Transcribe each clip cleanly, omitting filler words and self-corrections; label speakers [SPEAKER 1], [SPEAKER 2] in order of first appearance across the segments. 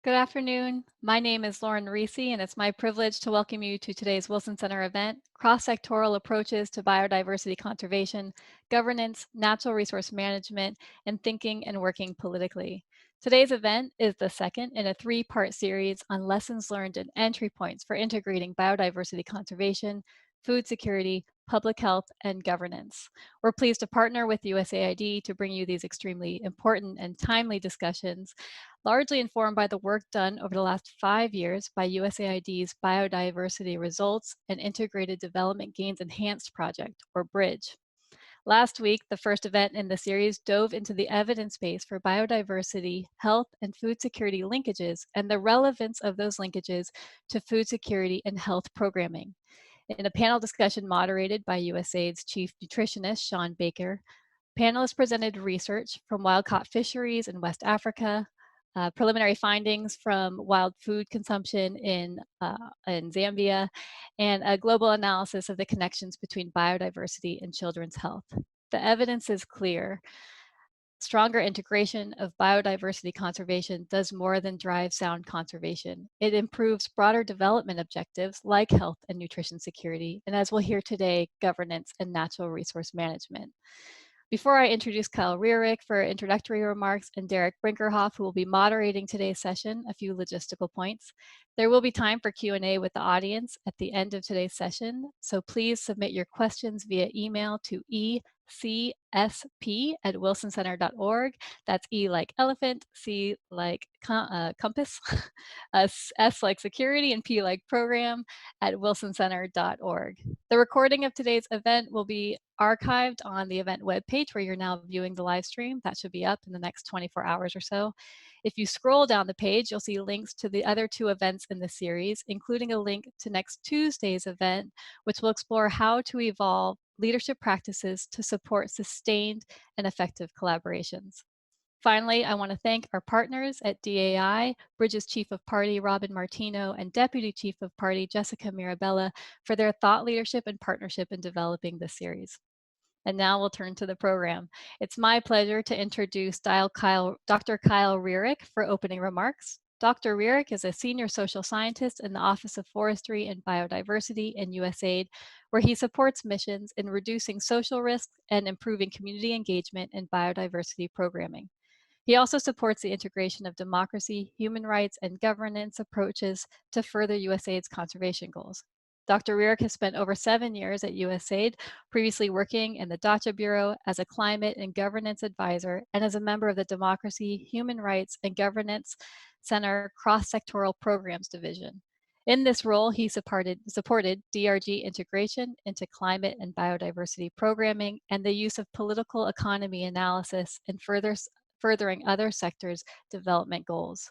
[SPEAKER 1] Good afternoon. My name is Lauren Reese, and it's my privilege to welcome you to today's Wilson Center event, Cross-Sectoral Approaches to Biodiversity Conservation, Governance, Natural Resource Management, and Thinking and Working Politically. Today's event is the second in a three-part series on lessons learned and entry points for integrating biodiversity conservation, food security, public health, and governance. We're pleased to partner with USAID to bring you these extremely important and timely discussions, largely informed by the work done over the last 5 years by USAID's Biodiversity Results and Integrated Development Gains Enhanced Project, or BRIDGE. Last week, the first event in the series dove into the evidence base for biodiversity, health, and food security linkages and the relevance of those linkages to food security and health programming. In a panel discussion moderated by USAID's Chief Nutritionist, Sean Baker, panelists presented research from wild-caught fisheries in West Africa, preliminary findings from wild food consumption in Zambia, and a global analysis of the connections between biodiversity and children's health. The evidence is clear. Stronger integration of biodiversity conservation does more than drive sound conservation. It improves broader development objectives like health and nutrition security, and as we'll hear today, governance and natural resource management. Before I introduce Kyle Rearick for introductory remarks and Derek Brinkerhoff, who will be moderating today's session, a few logistical points. There will be time for Q&A with the audience at the end of today's session, so please submit your questions via email to ecsp@wilsoncenter.org. That's E like elephant, C like compass, S like security, and P like program at wilsoncenter.org. The recording of today's event will be archived on the event webpage where you're now viewing the live stream. That should be up in the next 24 hours or so. If you scroll down the page, you'll see links to the other two events in the series, including a link to next Tuesday's event, which will explore how to evolve leadership practices to support sustained and effective collaborations. Finally, I want to thank our partners at DAI, Bridge's Chief of Party, Robin Martino, and Deputy Chief of Party, Jessica Mirabella, for their thought leadership and partnership in developing this series. And now we'll turn to the program. It's my pleasure to introduce Dr. Kyle Rearick for opening remarks. Dr. Rearick is a senior social scientist in the Office of Forestry and Biodiversity in USAID, where he supports missions in reducing social risks and improving community engagement in biodiversity programming. He also supports the integration of democracy, human rights, and governance approaches to further USAID's conservation goals. Dr. Rearick has spent over 7 years at USAID, previously working in the DACHA Bureau as a climate and governance advisor and as a member of the Democracy, Human Rights, and Governance Center Cross-Sectoral Programs Division. In this role, he supported DRG integration into climate and biodiversity programming and the use of political economy analysis in furthering other sectors' development goals.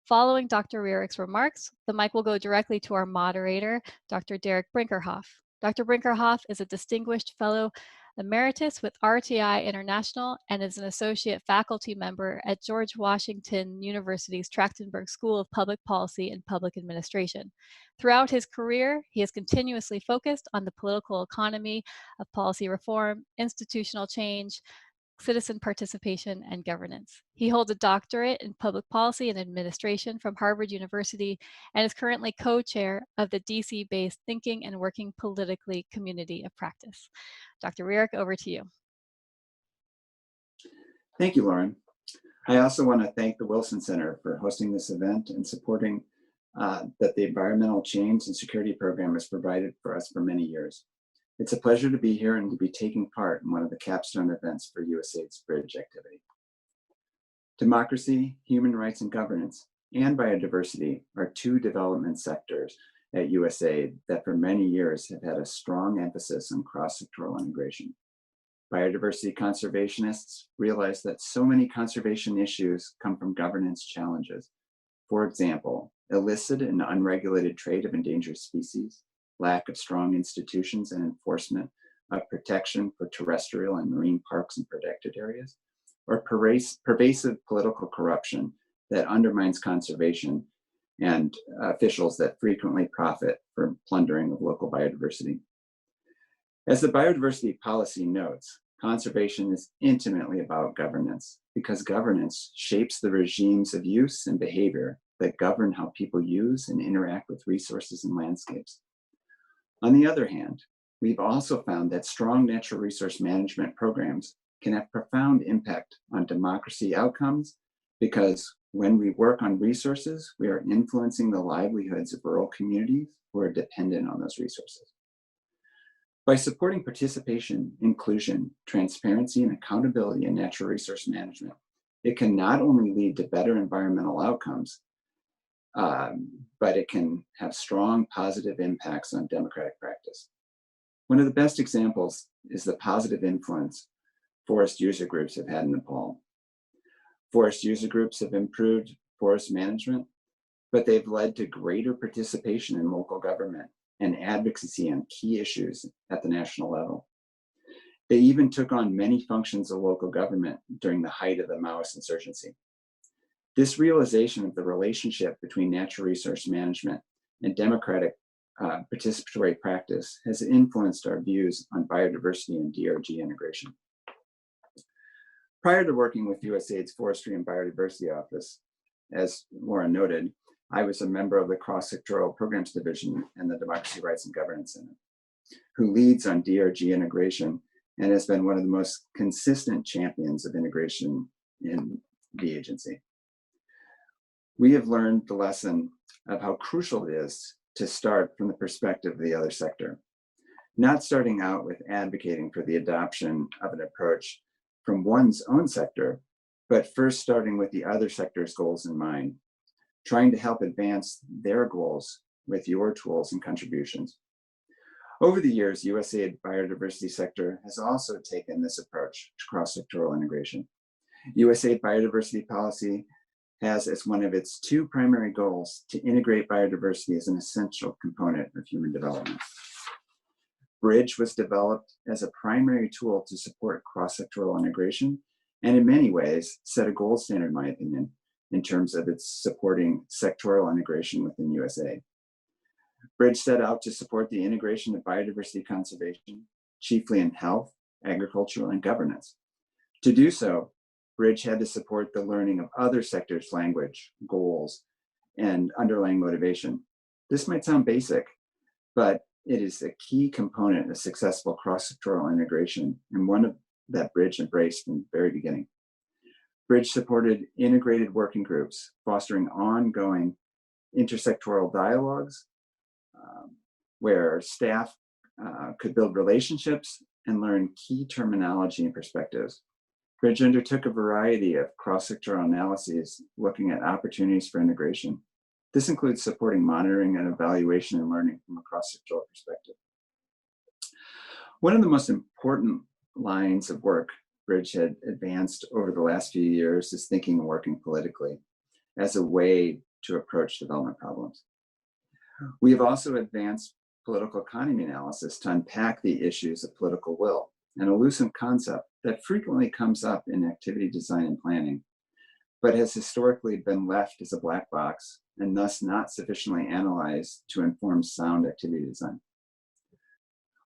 [SPEAKER 1] Following Dr. Rearick's remarks, the mic will go directly to our moderator, Dr. Derek Brinkerhoff. Dr. Brinkerhoff is a distinguished fellow emeritus with RTI International and is an associate faculty member at George Washington University's Trachtenberg School of Public Policy and Public Administration. Throughout his career, he has continuously focused on the political economy of policy reform, institutional change, citizen participation, and governance. He holds a doctorate in public policy and administration from Harvard University and is currently co-chair of the DC-based Thinking and Working Politically Community of Practice. Dr. Rearick, over to you.
[SPEAKER 2] Thank you, Lauren. I also want to thank the Wilson Center for hosting this event and supporting that the Environmental Change and Security Program has provided for us for many years. It's a pleasure to be here and to be taking part in one of the capstone events for USAID's BRIDGE activity. Democracy, human rights and governance, and biodiversity are two development sectors at USAID that for many years have had a strong emphasis on cross-sectoral integration. Biodiversity conservationists realize that so many conservation issues come from governance challenges. For example, illicit and unregulated trade of endangered species, lack of strong institutions and enforcement of protection for terrestrial and marine parks and protected areas, or pervasive political corruption that undermines conservation and officials that frequently profit from plundering of local biodiversity. As the biodiversity policy notes, conservation is intimately about governance because governance shapes the regimes of use and behavior that govern how people use and interact with resources and landscapes. On the other hand, we've also found that strong natural resource management programs can have profound impact on democracy outcomes, because when we work on resources, we are influencing the livelihoods of rural communities who are dependent on those resources. By supporting participation, inclusion, transparency, and accountability in natural resource management, it can not only lead to better environmental outcomes, but it can have strong positive impacts on democratic practice. One of the best examples is the positive influence forest user groups have had in Nepal. Forest user groups have improved forest management, but they've led to greater participation in local government and advocacy on key issues at the national level. They even took on many functions of local government during the height of the Maoist insurgency. This realization of the relationship between natural resource management and democratic participatory practice has influenced our views on biodiversity and DRG integration. Prior to working with USAID's Forestry and Biodiversity Office, as Laura noted, I was a member of the Cross-Sectoral Programs Division and the Democracy, Rights, and Governance Center, who leads on DRG integration and has been one of the most consistent champions of integration in the agency. We have learned the lesson of how crucial it is to start from the perspective of the other sector, not starting out with advocating for the adoption of an approach from one's own sector, but first starting with the other sector's goals in mind, trying to help advance their goals with your tools and contributions. Over the years, USAID biodiversity sector has also taken this approach to cross-sectoral integration. USAID biodiversity policy has as one of its two primary goals to integrate biodiversity as an essential component of human development. Bridge was developed as a primary tool to support cross-sectoral integration, and in many ways set a gold standard, in my opinion, in terms of its supporting sectoral integration within USAID. Bridge set out to support the integration of biodiversity conservation, chiefly in health, agriculture, and governance. To do so, Bridge had to support the learning of other sectors' language, goals, and underlying motivation. This might sound basic, but it is a key component of successful cross-sectoral integration, and one that Bridge embraced from the very beginning. Bridge supported integrated working groups, fostering ongoing intersectoral dialogues, where staff could build relationships and learn key terminology and perspectives. Bridge undertook a variety of cross-sectoral analyses looking at opportunities for integration. This includes supporting monitoring and evaluation and learning from a cross-sectoral perspective. One of the most important lines of work Bridge had advanced over the last few years is thinking and working politically as a way to approach development problems. We have also advanced political economy analysis to unpack the issues of political will, an elusive concept that frequently comes up in activity design and planning, but has historically been left as a black box and thus not sufficiently analyzed to inform sound activity design.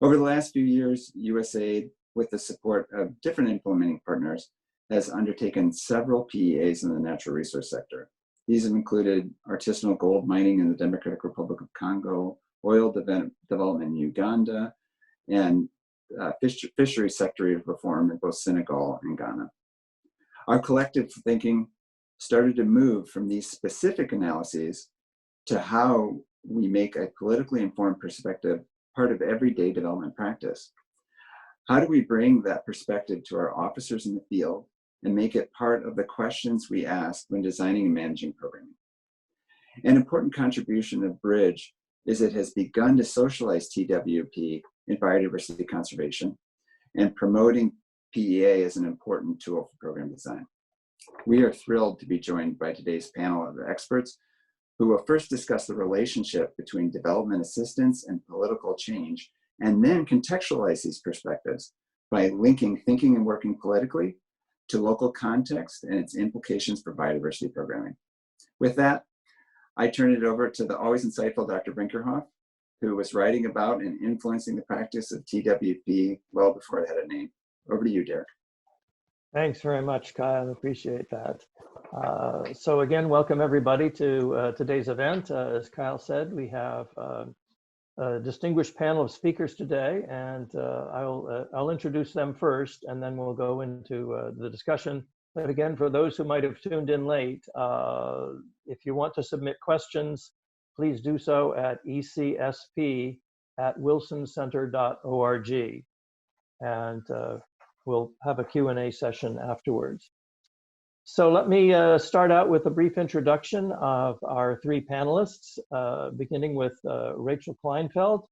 [SPEAKER 2] Over the last few years, USAID, with the support of different implementing partners, has undertaken several PEAs in the natural resource sector. These have included artisanal gold mining in the Democratic Republic of Congo, oil development in Uganda, and fishery sector reform in both Senegal and Ghana. Our collective thinking started to move from these specific analyses to how we make a politically informed perspective part of everyday development practice. How do we bring that perspective to our officers in the field and make it part of the questions we ask when designing and managing programming? An important contribution of Bridge is it has begun to socialize TWP in biodiversity conservation and promoting PEA as an important tool for program design. We are thrilled to be joined by today's panel of experts who will first discuss the relationship between development assistance and political change, and then contextualize these perspectives by linking thinking and working politically to local context and its implications for biodiversity programming. With that, I turn it over to the always insightful Dr. Brinkerhoff, who was writing about and influencing the practice of TWP well before it had a name. Over to you, Derek.
[SPEAKER 3] Thanks very much, Kyle. I appreciate that. So again, welcome everybody to today's event. As Kyle said, we have a distinguished panel of speakers today, and I'll introduce them first, and then we'll go into the discussion. But again, for those who might have tuned in late, if you want to submit questions, please do so at ecsp@wilsoncenter.org, and we'll have a Q&A session afterwards. So let me start out with a brief introduction of our three panelists, beginning with Rachel Kleinfeld.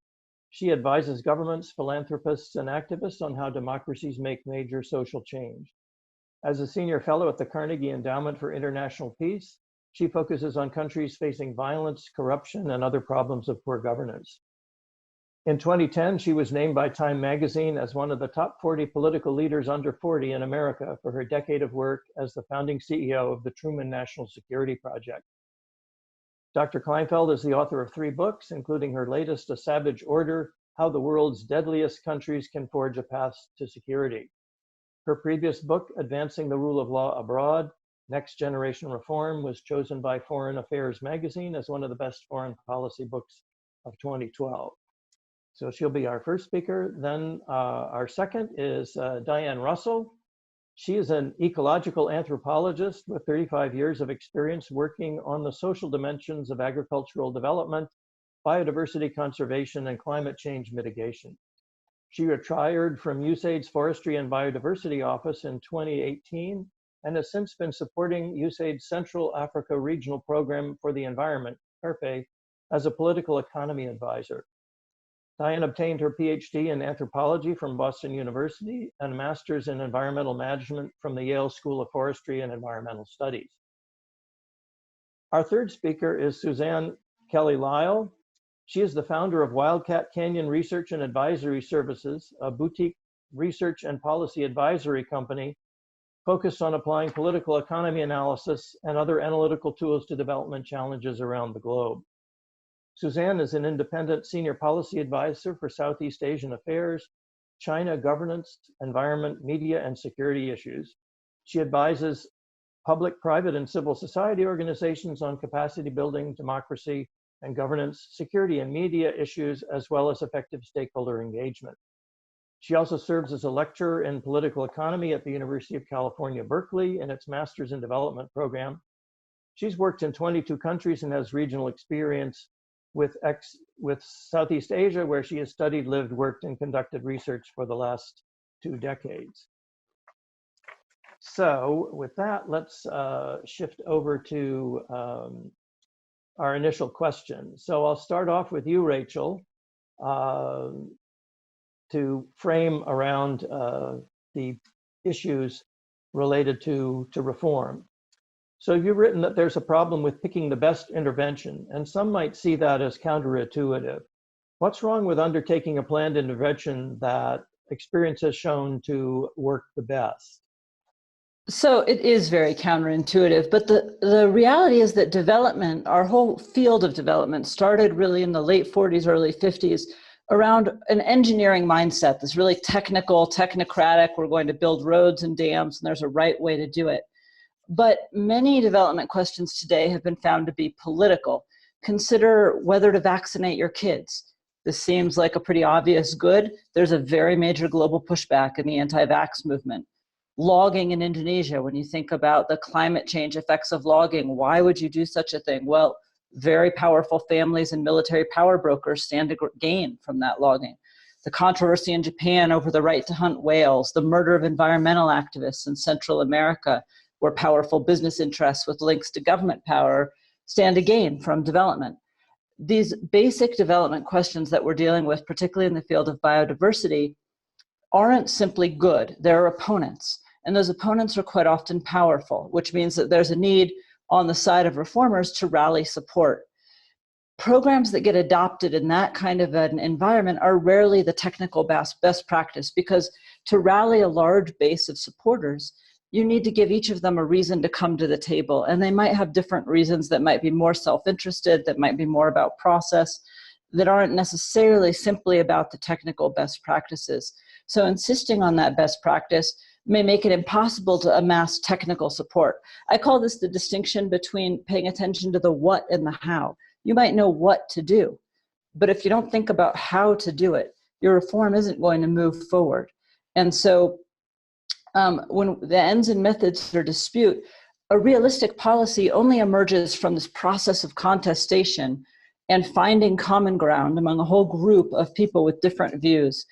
[SPEAKER 3] She advises governments, philanthropists, and activists on how democracies make major social change. As a senior fellow at the Carnegie Endowment for International Peace, she focuses on countries facing violence, corruption, and other problems of poor governance. In 2010, she was named by Time magazine as one of the top 40 political leaders under 40 in America for her decade of work as the founding CEO of the Truman National Security Project. Dr. Kleinfeld is the author of 3 books, including her latest, A Savage Order: How the World's Deadliest Countries Can Forge a Path to Security. Her previous book, Advancing the Rule of Law Abroad: Next Generation Reform, was chosen by Foreign Affairs magazine as one of the best foreign policy books of 2012. So she'll be our first speaker. Then our second is Diane Russell. She is an ecological anthropologist with 35 years of experience working on the social dimensions of agricultural development, biodiversity conservation, and climate change mitigation. She retired from USAID's Forestry and Biodiversity Office in 2018 and has since been supporting USAID's Central Africa Regional Program for the Environment, CARPE, as a political economy advisor. Diane obtained her PhD in anthropology from Boston University and a master's in environmental management from the Yale School of Forestry and Environmental Studies. Our third speaker is Suzanne Kelly Lisle. She is the founder of Wildcat Canyon Research and Advisory Services, a boutique research and policy advisory company focused on applying political economy analysis and other analytical tools to development challenges around the globe. Suzanne is an independent senior policy advisor for Southeast Asian affairs, China governance, environment, media, and security issues. She advises public, private, and civil society organizations on capacity building, democracy, and governance, security and media issues, as well as effective stakeholder engagement. She also serves as a lecturer in political economy at the University of California, Berkeley, in its Masters in Development program. She's worked in 22 countries and has regional experience with Southeast Asia, where she has studied, lived, worked, and conducted research for the last 2 decades. So with that, let's shift over to our initial question. So I'll start off with you, Rachel, to frame around the issues related to reform. So you've written that there's a problem with picking the best intervention, and some might see that as counterintuitive. What's wrong with undertaking a planned intervention that experience has shown to work the best?
[SPEAKER 4] So it is very counterintuitive, but the reality is that development, our whole field of development, started really in the late 40s, early 50s, around an engineering mindset that's really technical, technocratic. We're going to build roads and dams, and there's a right way to do it. But many development questions today have been found to be political. Consider whether to vaccinate your kids. This seems like a pretty obvious good. There's a very major global pushback in the anti-vax movement. Logging in Indonesia, when you think about the climate change effects of logging, why would you do such a thing? Well, very powerful families and military power brokers stand to gain from that logging. The controversy in Japan over the right to hunt whales, the murder of environmental activists in Central America, where powerful business interests with links to government power stand to gain from development. These basic development questions that we're dealing with, particularly in the field of biodiversity, aren't simply good. There are opponents, and those opponents are quite often powerful, which means that there's a need on the side of reformers to rally support. Programs that get adopted in that kind of an environment are rarely the technical best practice, because to rally a large base of supporters, you need to give each of them a reason to come to the table. And they might have different reasons that might be more self-interested, that might be more about process, that aren't necessarily simply about the technical best practices. So insisting on that best practice may make it impossible to amass technical support. I call this the distinction between paying attention to the what and the how. You might know what to do, but if you don't think about how to do it, your reform isn't going to move forward. And so when the ends and methods are dispute, a realistic policy only emerges from this process of contestation and finding common ground among a whole group of people with different views.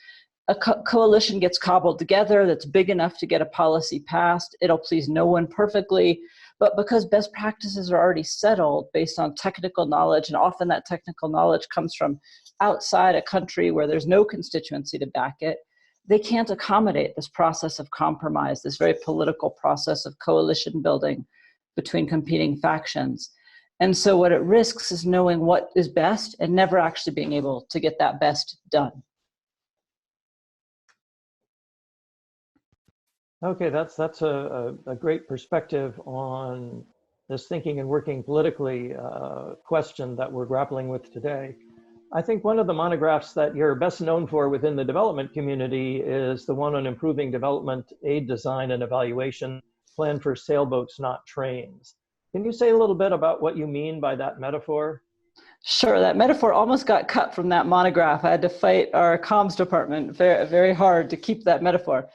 [SPEAKER 4] A coalition gets cobbled together that's big enough to get a policy passed. It'll please no one perfectly, but because best practices are already settled based on technical knowledge, and often that technical knowledge comes from outside a country where there's no constituency to back it, they can't accommodate this process of compromise, this very political process of coalition building between competing factions. And so what it risks is knowing what is best and never actually being able to get that best done.
[SPEAKER 3] Okay, that's a great perspective on this thinking and working politically question that we're grappling with today. I think one of the monographs that you're best known for within the development community is the one on improving development aid design and evaluation, plan for sailboats, not trains. Can you say a little bit about what you mean by that metaphor?
[SPEAKER 4] Sure, that metaphor almost got cut from that monograph. I had to fight our comms department very, very hard to keep that metaphor.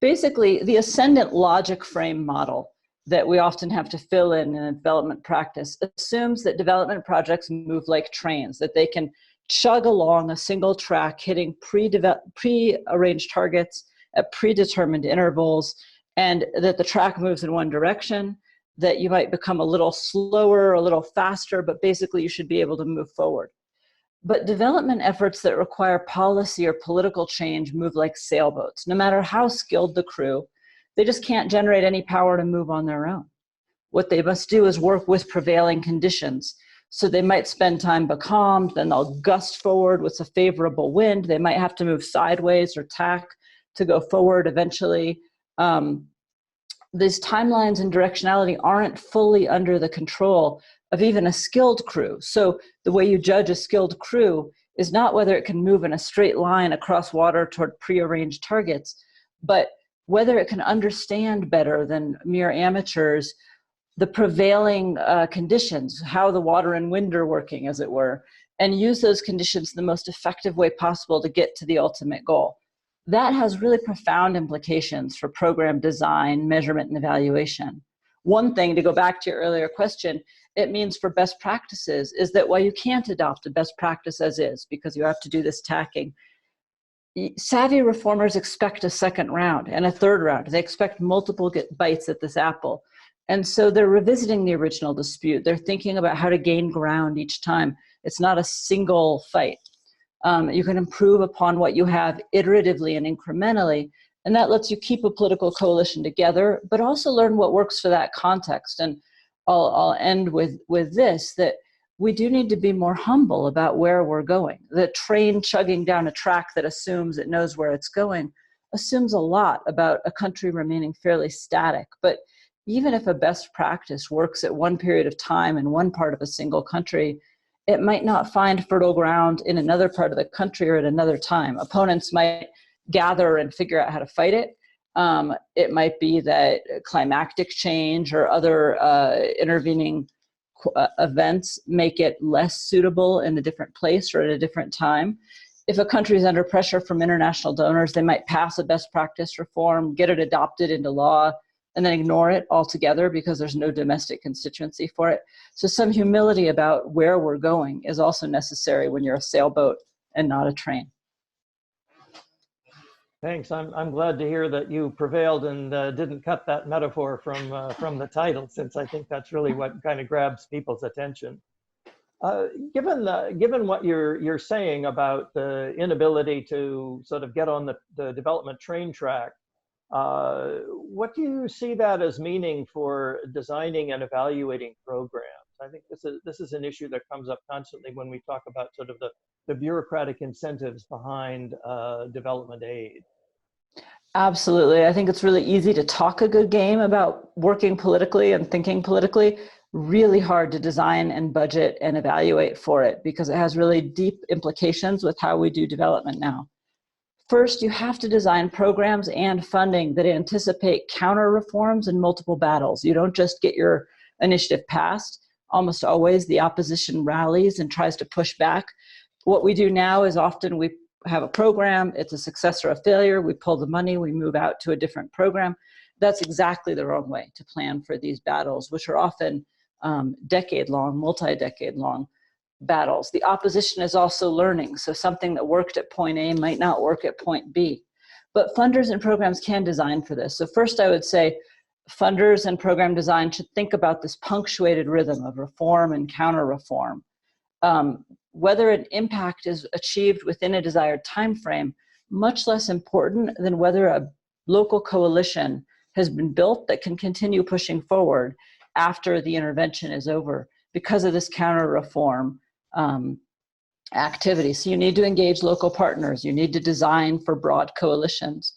[SPEAKER 4] Basically, the ascendant logic frame model that we often have to fill in a development practice assumes that development projects move like trains, that they can chug along a single track, hitting pre-arranged targets at predetermined intervals, and that the track moves in one direction, that you might become a little slower, a little faster, but basically you should be able to move forward. But development efforts that require policy or political change move like sailboats. No matter how skilled the crew, they just can't generate any power to move on their own. What they must do is work with prevailing conditions. So they might spend time becalmed, then they'll gust forward with a favorable wind. They might have to move sideways or tack to go forward eventually. These timelines and directionality aren't fully under the control of even a skilled crew. So the way you judge a skilled crew is not whether it can move in a straight line across water toward prearranged targets, but whether it can understand better than mere amateurs the prevailing conditions, how the water and wind are working, as it were, and use those conditions the most effective way possible to get to the ultimate goal. That has really profound implications for program design, measurement, and evaluation. One thing, to go back to your earlier question, it means for best practices is that while you can't adopt a best practice as is, because you have to do this tacking, savvy reformers expect a second round and a third round. They expect multiple bites at this apple. And so they're revisiting the original dispute. They're thinking about how to gain ground each time. It's not a single fight. You can improve upon what you have iteratively and incrementally, and that lets you keep a political coalition together, but also learn what works for that context. And I'll end with this, that we do need to be more humble about where we're going. The train chugging down a track that assumes it knows where it's going assumes a lot about a country remaining fairly static. But even if a best practice works at one period of time in one part of a single country, it might not find fertile ground in another part of the country or at another time. Opponents might gather and figure out how to fight it. It might be that climactic change or other intervening events make it less suitable in a different place or at a different time. If a country is under pressure from international donors, they might pass a best practice reform, get it adopted into law, and then ignore it altogether because there's no domestic constituency for it. So some humility about where we're going is also necessary when you're a sailboat and not a train.
[SPEAKER 3] Thanks. I'm glad to hear that you prevailed and didn't cut that metaphor from the title, since I think that's really what kind of grabs people's attention. Given what you're saying about the inability to sort of get on the development train track, what do you see that as meaning for designing and evaluating programs? I think this is an issue that comes up constantly when we talk about sort of the bureaucratic incentives behind development aid.
[SPEAKER 4] Absolutely. I think it's really easy to talk a good game about working politically and thinking politically, really hard to design and budget and evaluate for it because it has really deep implications with how we do development now. First, you have to design programs and funding that anticipate counter reforms and multiple battles. You don't just get your initiative passed. Almost always the opposition rallies and tries to push back. What we do now is often we have a program, it's a success or a failure, we pull the money, we move out to a different program. That's exactly the wrong way to plan for these battles, which are often decade-long, multi-decade-long battles. The opposition is also learning, so something that worked at point A might not work at point B. But funders and programs can design for this. So first I would say funders and program design should think about this punctuated rhythm of reform and counter-reform. Whether an impact is achieved within a desired time frame, much less important than whether a local coalition has been built that can continue pushing forward after the intervention is over because of this counter-reform activity. So you need to engage local partners. You need to design for broad coalitions.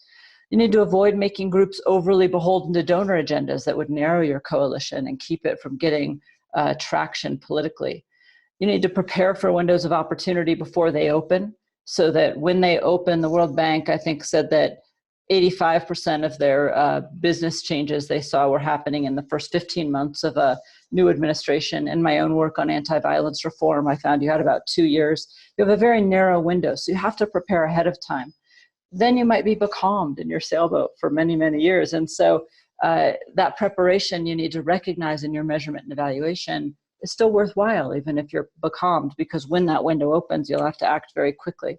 [SPEAKER 4] You need to avoid making groups overly beholden to donor agendas that would narrow your coalition and keep it from getting traction politically. You need to prepare for windows of opportunity before they open, so that when they open, the World Bank, I think, said that 85% of their business changes they saw were happening in the first 15 months of a new administration. In my own work on anti-violence reform, I found you had about 2 years. You have a very narrow window, so you have to prepare ahead of time. Then you might be becalmed in your sailboat for many, many years. And so that preparation you need to recognize in your measurement and evaluation is still worthwhile, even if you're becalmed, because when that window opens, you'll have to act very quickly.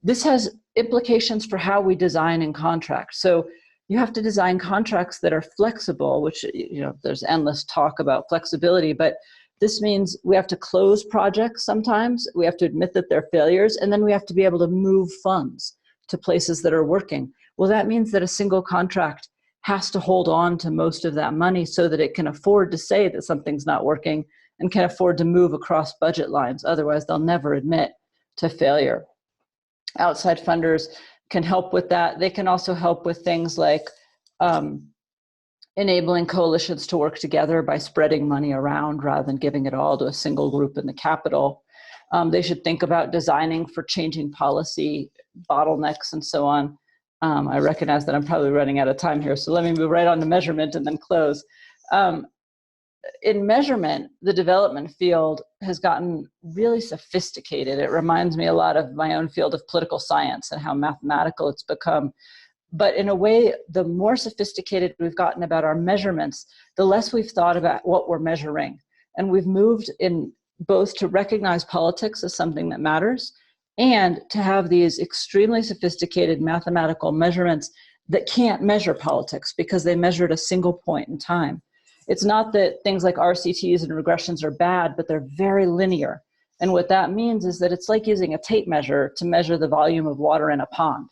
[SPEAKER 4] This has implications for how we design and contract. So you have to design contracts that are flexible, which, you know, there's endless talk about flexibility, but this means we have to close projects sometimes, we have to admit that they're failures, and then we have to be able to move funds to places that are working. Well, that means that a single contract has to hold on to most of that money so that it can afford to say that something's not working and can afford to move across budget lines. Otherwise, they'll never admit to failure. Outside funders can help with that. They can also help with things like enabling coalitions to work together by spreading money around rather than giving it all to a single group in the capital. They should think about designing for changing policy, bottlenecks, and so on. I recognize that I'm probably running out of time here, so let me move right on to measurement and then close. In measurement, the development field has gotten really sophisticated. It reminds me a lot of my own field of political science and how mathematical it's become. But in a way, the more sophisticated we've gotten about our measurements, the less we've thought about what we're measuring. And we've moved in both to recognize politics as something that matters and to have these extremely sophisticated mathematical measurements that can't measure politics because they measure at a single point in time. It's not that things like RCTs and regressions are bad, but they're very linear. And what that means is that it's like using a tape measure to measure the volume of water in a pond.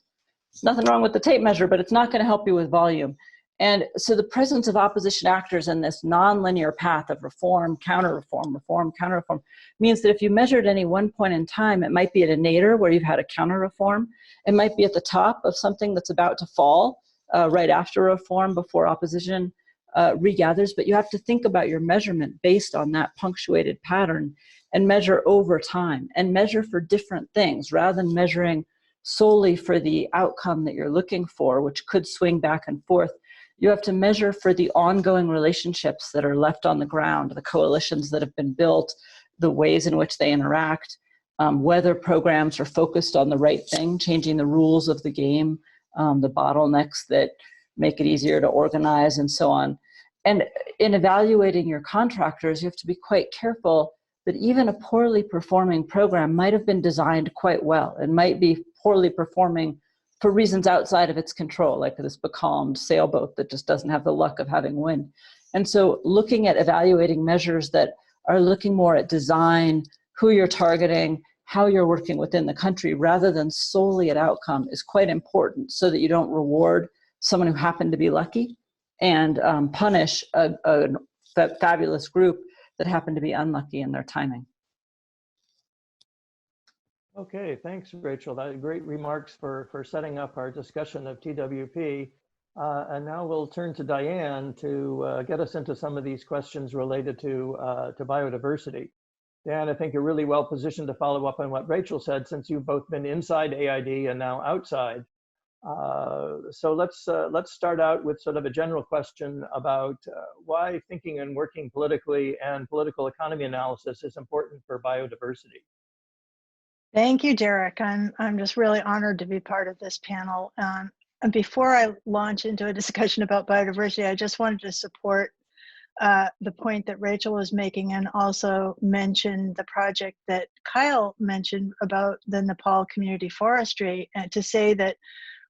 [SPEAKER 4] Nothing wrong with the tape measure, but it's not going to help you with volume. And so the presence of opposition actors in this nonlinear path of reform, counter-reform, reform, counter-reform, means that if you measure at any one point in time, it might be at a nadir where you've had a counter-reform. It might be at the top of something that's about to fall right after reform before opposition regathers, but you have to think about your measurement based on that punctuated pattern and measure over time and measure for different things rather than measuring solely for the outcome that you're looking for, which could swing back and forth. You have to measure for the ongoing relationships that are left on the ground, the coalitions that have been built, the ways in which they interact, whether programs are focused on the right thing, changing the rules of the game, the bottlenecks that make it easier to organize, and so on. And in evaluating your contractors, you have to be quite careful that even a poorly performing program might have been designed quite well and might be poorly performing for reasons outside of its control, like this becalmed sailboat that just doesn't have the luck of having wind. And so looking at evaluating measures that are looking more at design, who you're targeting, how you're working within the country, rather than solely at outcome, is quite important so that you don't reward someone who happened to be lucky and punish a fabulous group that happened to be unlucky in their timing.
[SPEAKER 3] Okay, thanks, Rachel. That great remarks for setting up our discussion of TWP. And now we'll turn to Diane to get us into some of these questions related to biodiversity. Dan, I think you're really well positioned to follow up on what Rachel said, since you've both been inside AID and now outside. So let's start out with sort of a general question about why thinking and working politically and political economy analysis is important for biodiversity.
[SPEAKER 5] Thank you, Derek. I'm just really honored to be part of this panel. And before I launch into a discussion about biodiversity, I just wanted to support the point that Rachel was making, and also mention the project that Kyle mentioned about the Nepal community forestry, and to say that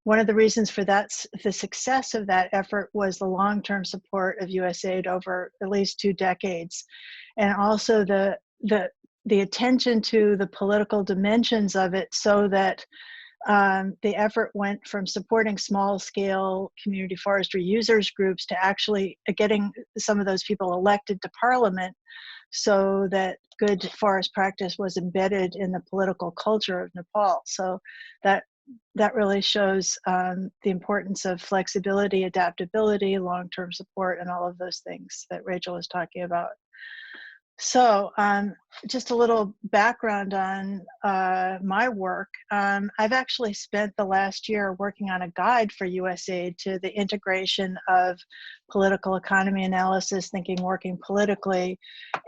[SPEAKER 5] one of the reasons for the success of that effort was the long-term support of USAID over at least 2 decades, and also the attention to the political dimensions of it, so that the effort went from supporting small-scale community forestry users groups to actually getting some of those people elected to parliament, so that good forest practice was embedded in the political culture of Nepal. So that really shows the importance of flexibility, adaptability, long-term support, and all of those things that Rachel was talking about. So just a little background on my work. I've actually spent the last year working on a guide for USAID to the integration of political economy analysis, thinking, working politically,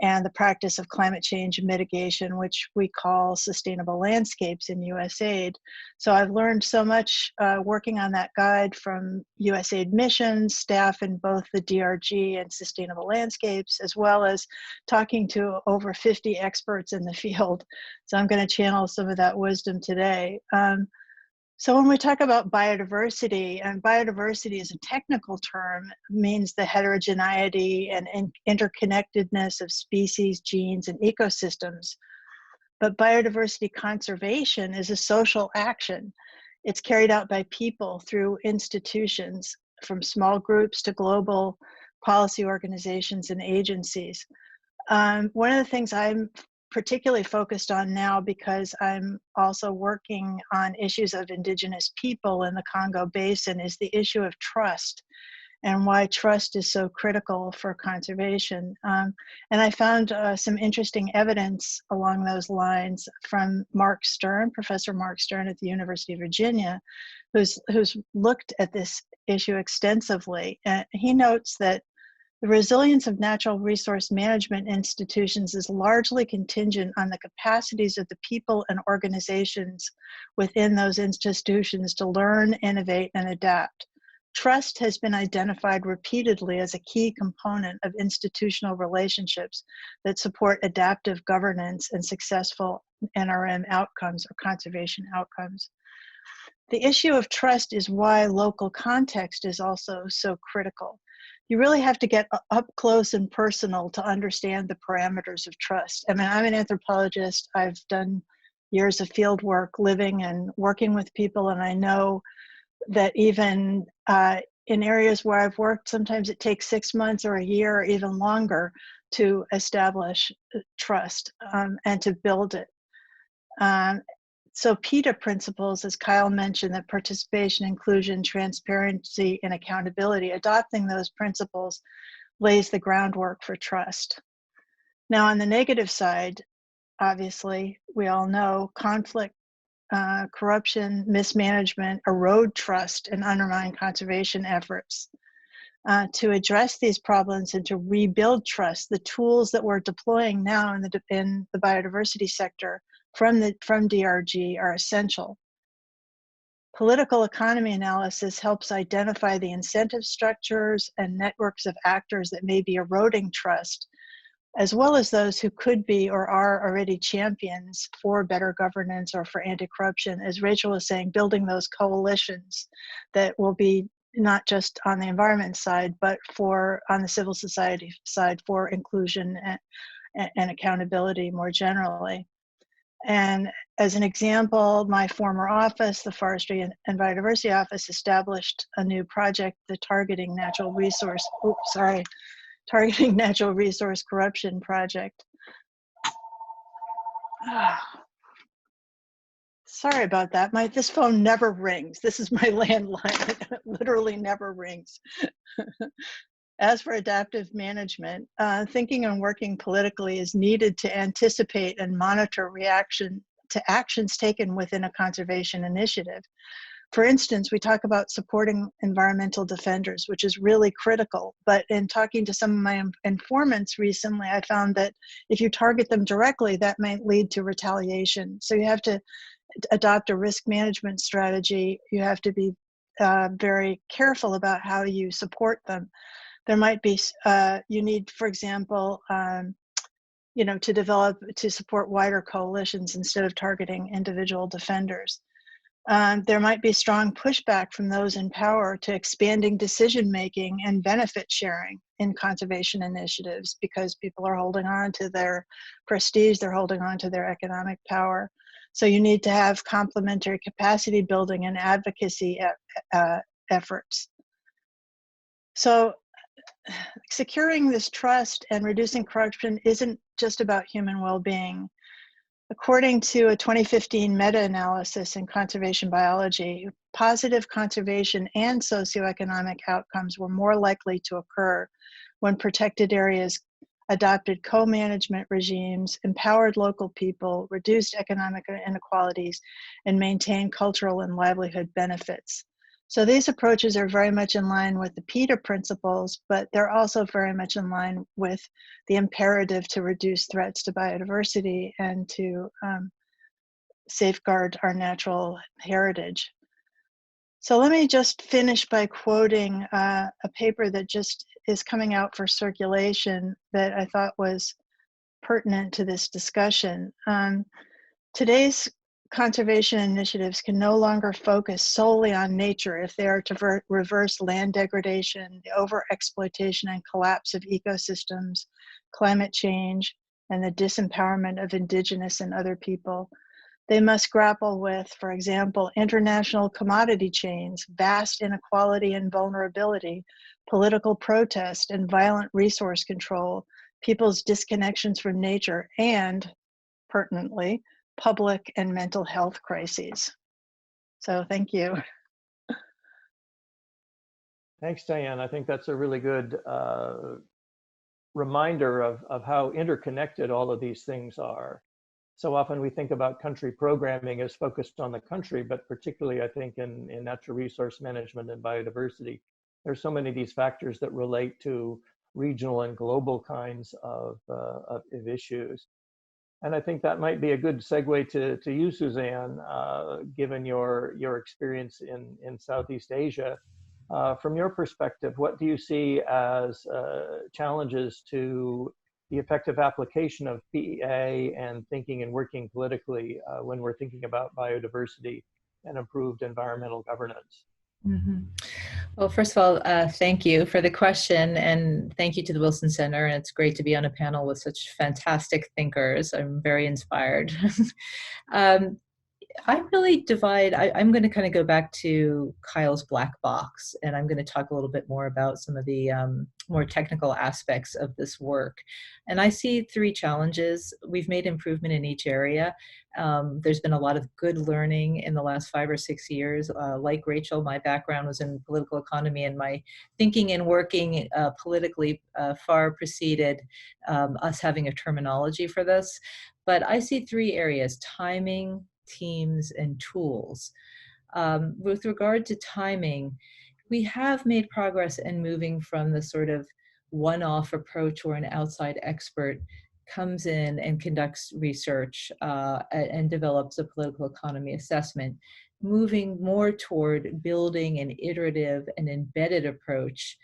[SPEAKER 5] and the practice of climate change mitigation, which we call sustainable landscapes in USAID. So I've learned so much working on that guide from USAID missions, staff in both the DRG and sustainable landscapes, as well as talking to over 50 experts in the field. So I'm going to channel some of that wisdom today. So when we talk about biodiversity, and biodiversity is a technical term, means the heterogeneity and interconnectedness of species, genes, and ecosystems. But biodiversity conservation is a social action. It's carried out by people through institutions, from small groups to global policy organizations and agencies. One of the things I'm particularly focused on now, because I'm also working on issues of indigenous people in the Congo Basin, is the issue of trust, and why trust is so critical for conservation. And I found some interesting evidence along those lines from Mark Stern, Professor Mark Stern at the University of Virginia, who's looked at this issue extensively. And he notes that the resilience of natural resource management institutions is largely contingent on the capacities of the people and organizations within those institutions to learn, innovate, and adapt. Trust has been identified repeatedly as a key component of institutional relationships that support adaptive governance and successful NRM outcomes, or conservation outcomes. The issue of trust is why local context is also so critical. You really have to get up close and personal to understand the parameters of trust. I mean, I'm an anthropologist. I've done years of field work, living and working with people, and I know that even in areas where I've worked, sometimes it takes 6 months or a year or even longer to establish trust and to build it. So PETA principles, as Kyle mentioned, that participation, inclusion, transparency, and accountability, adopting those principles lays the groundwork for trust. Now, on the negative side, obviously, we all know conflict, corruption, mismanagement erode trust and undermine conservation efforts. To address these problems and to rebuild trust, the tools that we're deploying now in the biodiversity sector from DRG are essential. Political economy analysis helps identify the incentive structures and networks of actors that may be eroding trust, as well as those who could be or are already champions for better governance or for anti-corruption. As Rachel was saying, building those coalitions that will be not just on the environment side, but on the civil society side, for inclusion and accountability more generally. And as an example, my former office, the Forestry and Biodiversity Office, established a new project, the Targeting Natural Resource Corruption Project. Sorry about that. This phone never rings. This is my landline. It literally never rings. As for adaptive management, thinking and working politically is needed to anticipate and monitor reaction to actions taken within a conservation initiative. For instance, we talk about supporting environmental defenders, which is really critical. But in talking to some of my informants recently, I found that if you target them directly, that might lead to retaliation. So you have to adopt a risk management strategy. You have to be very careful about how you support them. There might be, you need, for example, to support wider coalitions instead of targeting individual defenders. There might be strong pushback from those in power to expanding decision-making and benefit sharing in conservation initiatives because people are holding on to their prestige, they're holding on to their economic power. So you need to have complementary capacity building and advocacy efforts. So securing this trust and reducing corruption isn't just about human well-being. According to a 2015 meta-analysis in conservation biology, positive conservation and socioeconomic outcomes were more likely to occur when protected areas adopted co-management regimes, empowered local people, reduced economic inequalities, and maintained cultural and livelihood benefits. So these approaches are very much in line with the PETA principles, but they're also very much in line with the imperative to reduce threats to biodiversity and to safeguard our natural heritage. So let me just finish by quoting a paper that just is coming out for circulation that I thought was pertinent to this discussion. Today's conservation initiatives can no longer focus solely on nature if they are to reverse land degradation, the overexploitation and collapse of ecosystems, climate change, and the disempowerment of indigenous and other people. They must grapple with, for example, international commodity chains, vast inequality and vulnerability, political protest and violent resource control, people's disconnections from nature, and, pertinently, public and mental health crises. So thank you.
[SPEAKER 3] Thanks, Diane. I think that's a really good reminder of how interconnected all of these things are. So often we think about country programming as focused on the country, but particularly I think in natural resource management and biodiversity, there's so many of these factors that relate to regional and global kinds of issues. And I think that might be a good segue to you, Suzanne, given your experience in Southeast Asia. From your perspective, what do you see as challenges to the effective application of PEA and thinking and working politically when we're thinking about biodiversity and improved environmental governance?
[SPEAKER 6] Mm-hmm. Well, first of all, thank you for the question, and thank you to the Wilson Center. And it's great to be on a panel with such fantastic thinkers. I'm very inspired. I really divide, I'm going to kind of go back to Kyle's black box, and I'm going to talk a little bit more about some of the more technical aspects of this work. And I see three challenges. We've made improvement in each area. There's been a lot of good learning in the last 5 or 6 years. Like Rachel, my background was in political economy, and my thinking and working politically far preceded us having a terminology for this. But I see three areas: timing, teams, and tools. With regard to timing, we have made progress in moving from the sort of one-off approach where an outside expert comes in and conducts research and develops a political economy assessment, moving more toward building an iterative and embedded approach,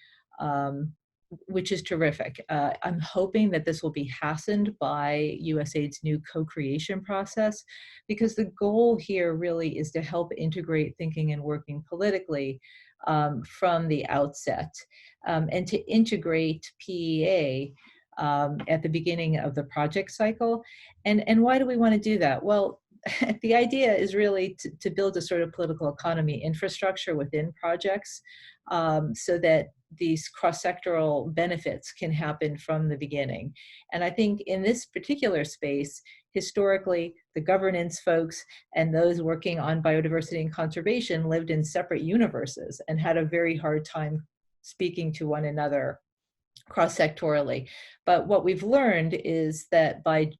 [SPEAKER 6] which is terrific. I'm hoping that this will be hastened by USAID's new co-creation process, because the goal here really is to help integrate thinking and working politically from the outset, and to integrate PEA at the beginning of the project cycle. And why do we want to do that? Well, the idea is really to build a sort of political economy infrastructure within projects so that these cross-sectoral benefits can happen from the beginning. And I think in this particular space, historically, the governance folks and those working on biodiversity and conservation lived in separate universes and had a very hard time speaking to one another cross-sectorally. But what we've learned is that by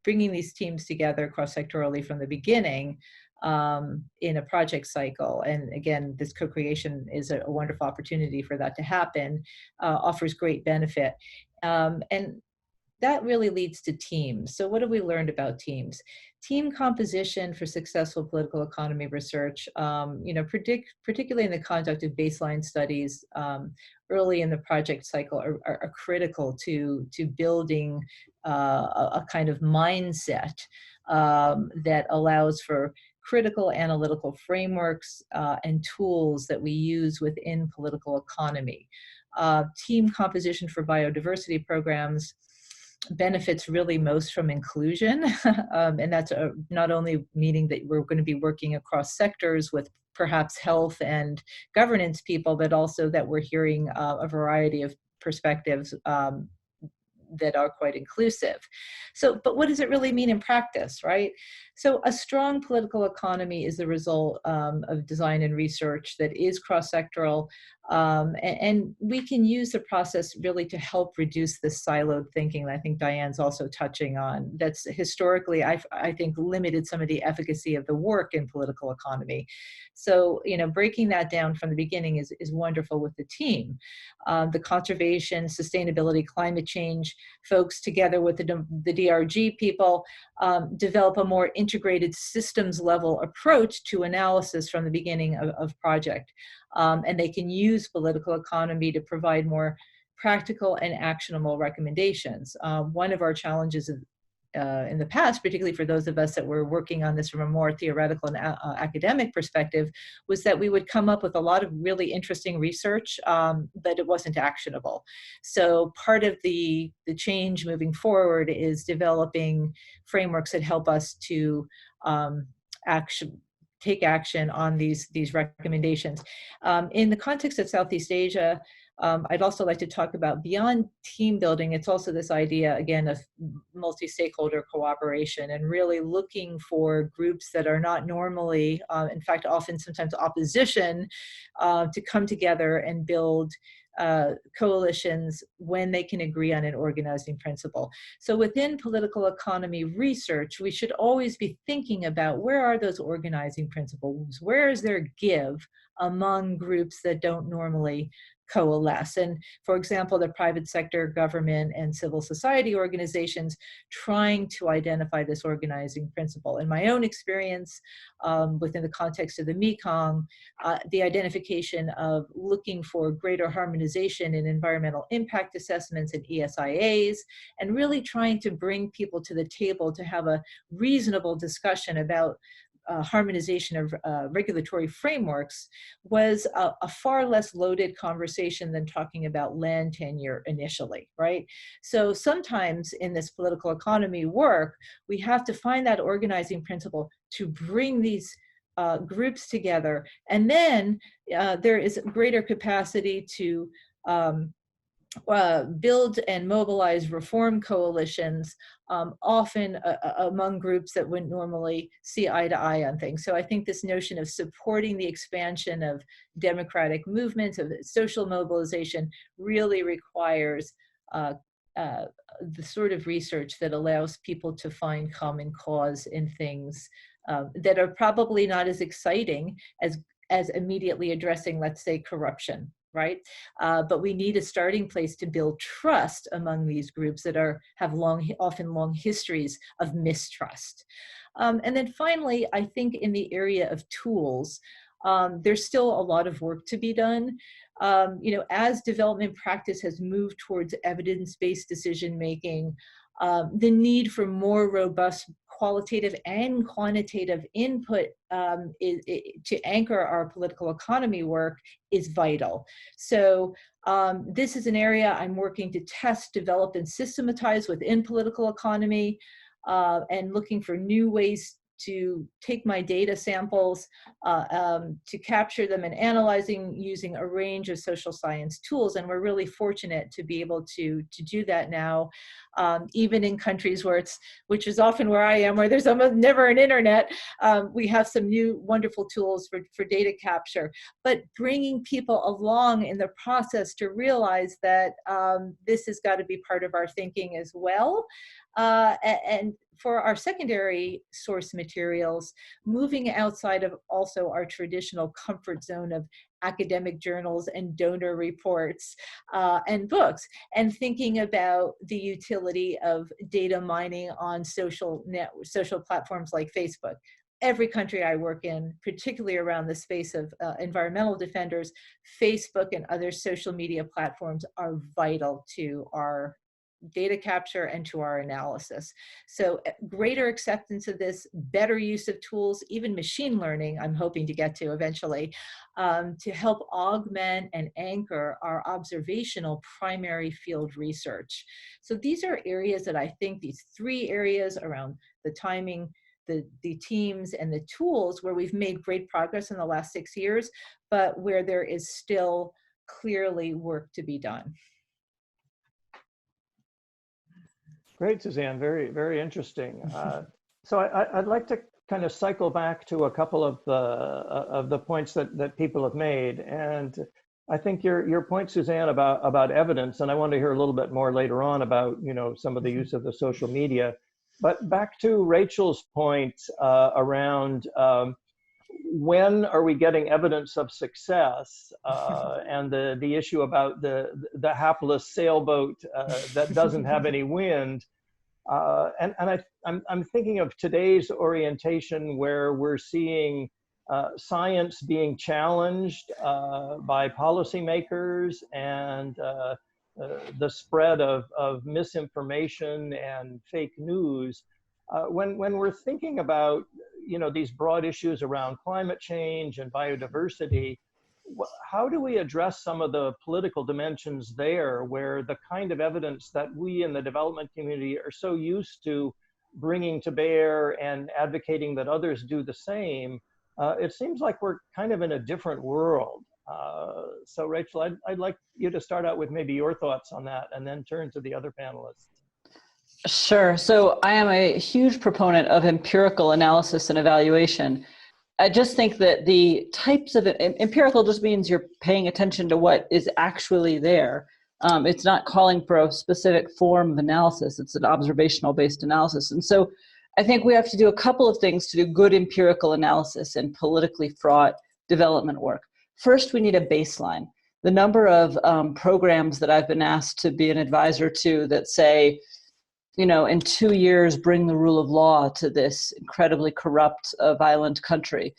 [SPEAKER 6] bringing these teams together cross-sectorally from the beginning in a project cycle, and again, this co-creation is a wonderful opportunity for that to happen, offers great benefit. And that really leads to teams. So what have we learned about teams? Team composition for successful political economy research, particularly in the conduct of baseline studies early in the project cycle are critical to building a kind of mindset that allows for critical analytical frameworks and tools that we use within political economy. Team composition for biodiversity programs benefits really most from inclusion. And that's not only meaning that we're going to be working across sectors with perhaps health and governance people, but also that we're hearing a variety of perspectives that are quite inclusive. So, but what does it really mean in practice, right? So a strong political economy is the result of design and research that is cross-sectoral, and we can use the process really to help reduce this siloed thinking that I think Diane's also touching on. That's historically, I think, limited some of the efficacy of the work in political economy. So, breaking that down from the beginning is wonderful with the team. The conservation, sustainability, climate change folks together with the DRG people develop a more integrated systems level approach to analysis from the beginning of project. And they can use political economy to provide more practical and actionable recommendations. One of our challenges in the past, particularly for those of us that were working on this from a more theoretical and academic perspective, was that we would come up with a lot of really interesting research, but it wasn't actionable. So part of the change moving forward is developing frameworks that help us to take action on these recommendations. In the context of Southeast Asia, I'd also like to talk about beyond team building. It's also this idea, again, of multi-stakeholder cooperation and really looking for groups that are not normally, in fact, often sometimes opposition, to come together and build coalitions when they can agree on an organizing principle. So within political economy research, we should always be thinking about where are those organizing principles? Where is there give among groups that don't normally coalesce? And for example, the private sector, government, and civil society organizations trying to identify this organizing principle. In my own experience, within the context of the Mekong, the identification of looking for greater harmonization in environmental impact assessments and ESIAs, and really trying to bring people to the table to have a reasonable discussion about harmonization of regulatory frameworks was a far less loaded conversation than talking about land tenure initially, right? So sometimes in this political economy work, we have to find that organizing principle to bring these groups together. And then there is greater capacity to build and mobilize reform coalitions, often among groups that wouldn't normally see eye to eye on things. So I think this notion of supporting the expansion of democratic movements, of social mobilization, really requires the sort of research that allows people to find common cause in things that are probably not as exciting as immediately addressing, let's say, corruption. Right, but we need a starting place to build trust among these groups that have often long histories of mistrust. And then finally, I think in the area of tools, there's still a lot of work to be done. As development practice has moved towards evidence-based decision-making, the need for more robust qualitative and quantitative input to anchor our political economy work is vital. So this is an area I'm working to test, develop, and systematize within political economy, and looking for new ways to take my data samples, to capture them and analyzing using a range of social science tools. And we're really fortunate to be able to do that now, even in countries which is often where I am, where there's almost never an internet. We have some new wonderful tools for data capture, but bringing people along in the process to realize that this has got to be part of our thinking as well. And for our secondary source materials, moving outside of also our traditional comfort zone of academic journals and donor reports and books, and thinking about the utility of data mining on social platforms like Facebook. Every country I work in, particularly around the space of environmental defenders, Facebook and other social media platforms are vital to our data capture and to our analysis. So greater acceptance of this, better use of tools, even machine learning, I'm hoping to get to eventually, to help augment and anchor our observational primary field research. So these are areas that I think, these three areas around the timing, the teams, and the tools, where we've made great progress in the last 6 years, but where there is still clearly work to be done.
[SPEAKER 3] Great, Suzanne. Very, very interesting. So I'd like to kind of cycle back to a couple of the points that people have made, and I think your point, Suzanne, about evidence, and I want to hear a little bit more later on about some of the use of the social media. But back to Rachel's point around when are we getting evidence of success, and the issue about the hapless sailboat that doesn't have any wind. And I'm thinking of today's orientation, where we're seeing science being challenged by policymakers, and the spread of misinformation and fake news. When we're thinking about these broad issues around climate change and biodiversity, how do we address some of the political dimensions there, where the kind of evidence that we in the development community are so used to bringing to bear and advocating that others do the same, it seems like we're kind of in a different world. So Rachel, I'd like you to start out with maybe your thoughts on that, and then turn to the other panelists.
[SPEAKER 4] Sure. So I am a huge proponent of empirical analysis and evaluation. I just think that the types of empirical just means you're paying attention to what is actually there. It's not calling for a specific form of analysis. It's an observational based analysis. And so I think we have to do a couple of things to do good empirical analysis in politically fraught development work. First, we need a baseline. The number of programs that I've been asked to be an advisor to that say, in 2 years, bring the rule of law to this incredibly corrupt, violent country.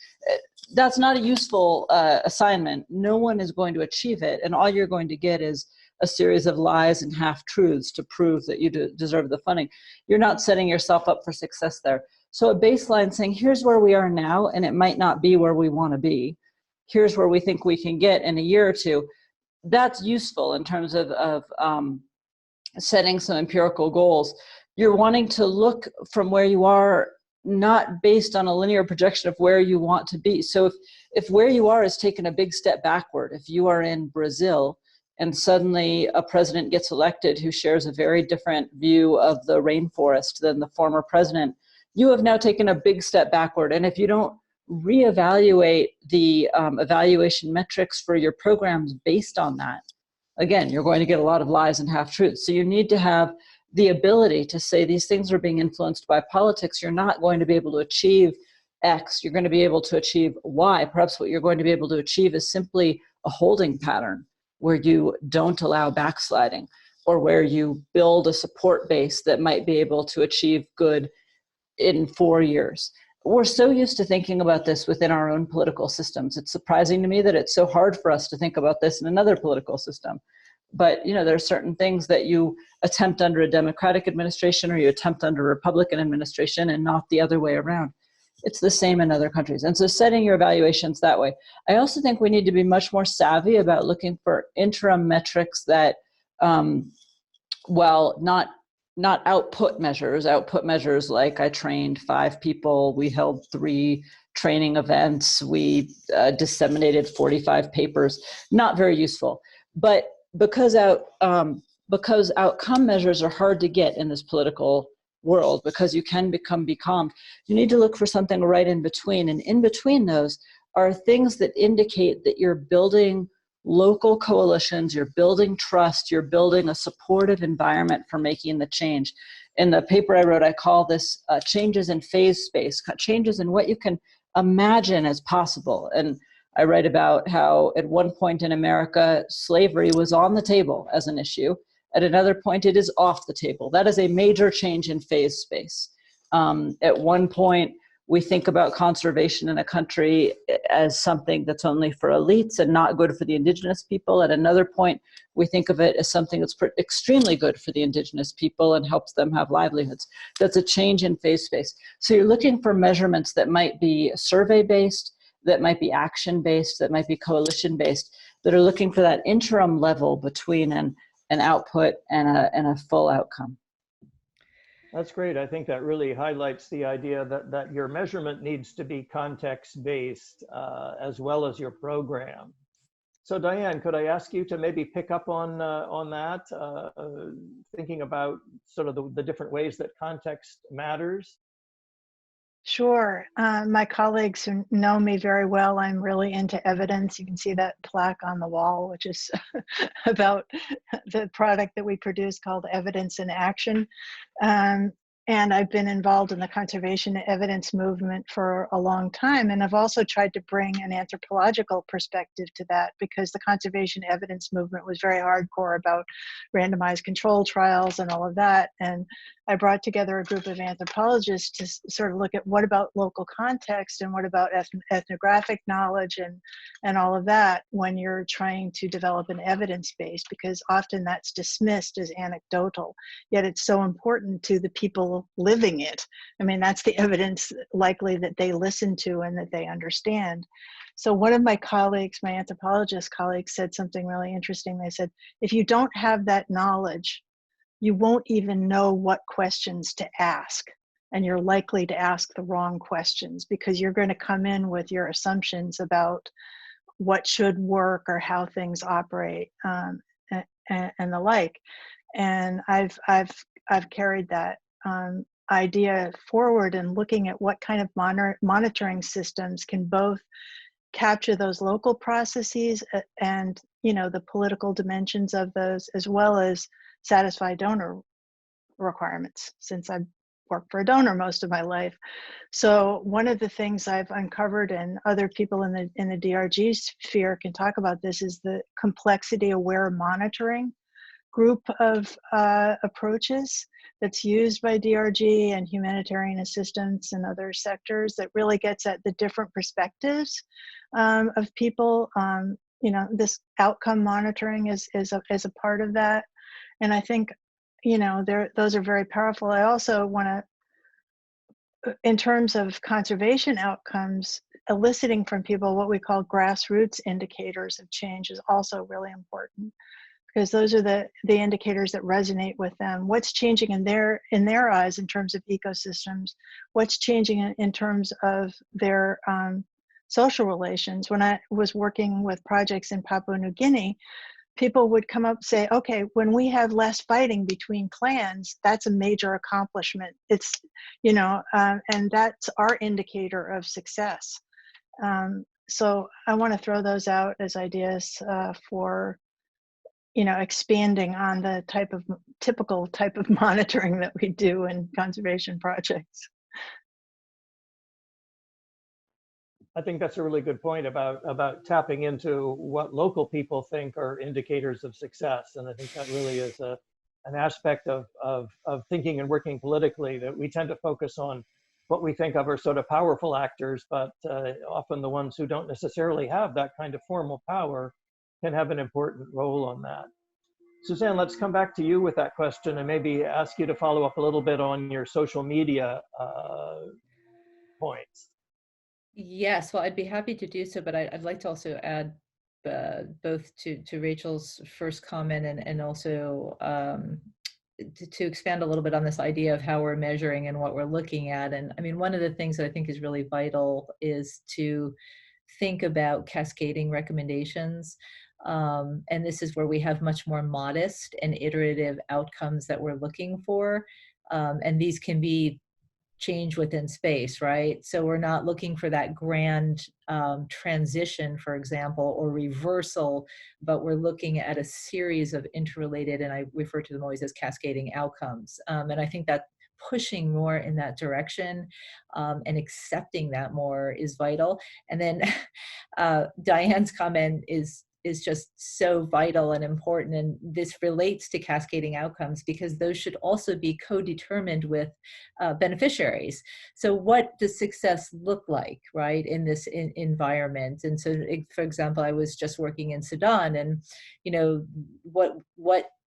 [SPEAKER 4] That's not a useful assignment. No one is going to achieve it. And all you're going to get is a series of lies and half-truths to prove that you deserve the funding. You're not setting yourself up for success there. So a baseline saying, here's where we are now, and it might not be where we want to be. Here's where we think we can get in a year or two. That's useful in terms of setting some empirical goals. You're wanting to look from where you are, not based on a linear projection of where you want to be. So if where you are is taking a big step backward, if you are in Brazil and suddenly a president gets elected who shares a very different view of the rainforest than the former president, you have now taken a big step backward. And if you don't reevaluate the evaluation metrics for your programs based on that, again, you're going to get a lot of lies and half-truths. So you need to have the ability to say these things are being influenced by politics. You're not going to be able to achieve X. You're going to be able to achieve Y. Perhaps what you're going to be able to achieve is simply a holding pattern where you don't allow backsliding, or where you build a support base that might be able to achieve good in 4 years. We're so used to thinking about this within our own political systems. It's surprising to me that it's so hard for us to think about this in another political system. But there are certain things that you attempt under a Democratic administration or you attempt under a Republican administration, and not the other way around. It's the same in other countries. And so setting your evaluations that way. I also think we need to be much more savvy about looking for interim metrics that, while not not output measures like I trained 5 people, we held 3 training events, we disseminated 45 papers, not very useful. But because outcome measures are hard to get in this political world, because you can become becalmed, you need to look for something right in between. And in between those are things that indicate that you're building local coalitions, you're building trust, you're building a supportive environment for making the change. In the paper I wrote, I call this changes in phase space, changes in what you can imagine as possible. And I write about how at one point in America, slavery was on the table as an issue. At another point, it is off the table. That is a major change in phase space. At one point, we think about conservation in a country as something that's only for elites and not good for the indigenous people. At another point, we think of it as something that's extremely good for the indigenous people and helps them have livelihoods. That's a change in phase space. So you're looking for measurements that might be survey-based, that might be action-based, that might be coalition-based, that are looking for that interim level between an output and a full outcome.
[SPEAKER 3] That's great. I think that really highlights the idea that your measurement needs to be context-based as well as your program. So Diane, could I ask you to maybe pick up on that, thinking about sort of the different ways that context matters?
[SPEAKER 5] Sure. My colleagues who know me very well, I'm really into evidence. You can see that plaque on the wall, which is about the product that we produce called Evidence in Action. And I've been involved in the conservation evidence movement for a long time. And I've also tried to bring an anthropological perspective to that, because the conservation evidence movement was very hardcore about randomized control trials and all of that. And I brought together a group of anthropologists to sort of look at what about local context and what about ethnographic knowledge and all of that when you're trying to develop an evidence base, because often that's dismissed as anecdotal, yet it's so important to the people living it. I mean, that's the evidence likely that they listen to and that they understand. So one of my colleagues, my anthropologist colleagues, said something really interesting. They said, if you don't have that knowledge, you won't even know what questions to ask. And you're likely to ask the wrong questions because you're going to come in with your assumptions about what should work or how things operate and the like. And I've carried that idea forward and looking at what kind of monitoring systems can both capture those local processes and, you know, the political dimensions of those, as well as satisfy donor requirements, since I've worked for a donor most of my life. So one of the things I've uncovered, and other people in the DRG sphere can talk about this, is the complexity aware monitoring group of approaches that's used by DRG and humanitarian assistance and other sectors that really gets at the different perspectives of people. You know, this outcome monitoring is a part of that. And I think, you know, those are very powerful. I also want to, in terms of conservation outcomes, eliciting from people what we call grassroots indicators of change is also really important, because those are the indicators that resonate with them. What's changing in their eyes in terms of ecosystems? What's changing in terms of their social relations? When I was working with projects in Papua New Guinea, people would come up and say, okay, when we have less fighting between clans, that's a major accomplishment. It's, you know, and that's our indicator of success. So I want to throw those out as ideas for, you know, expanding on the typical type of monitoring that we do in conservation projects.
[SPEAKER 3] I think that's a really good point about tapping into what local people think are indicators of success. And I think that really is an aspect of thinking and working politically, that we tend to focus on what we think of are sort of powerful actors, but often the ones who don't necessarily have that kind of formal power can have an important role on that. Suzanne, let's come back to you with that question and maybe ask you to follow up a little bit on your social media points.
[SPEAKER 6] Yes, well, I'd be happy to do so, but I'd like to also add both to Rachel's first comment and also to expand a little bit on this idea of how we're measuring and what we're looking at. And I mean, one of the things that I think is really vital is to think about cascading recommendations. And this is where we have much more modest and iterative outcomes that we're looking for. And these can be change within space, right? So we're not looking for that grand transition, for example, or reversal, but we're looking at a series of interrelated, and I refer to them always as cascading outcomes. And I think that pushing more in that direction and accepting that more is vital. And then Diane's comment is just so vital and important. And this relates to cascading outcomes because those should also be co-determined with beneficiaries. So what does success look like, right, in this environment? And so, for example, I was just working in Sudan, and, you know, what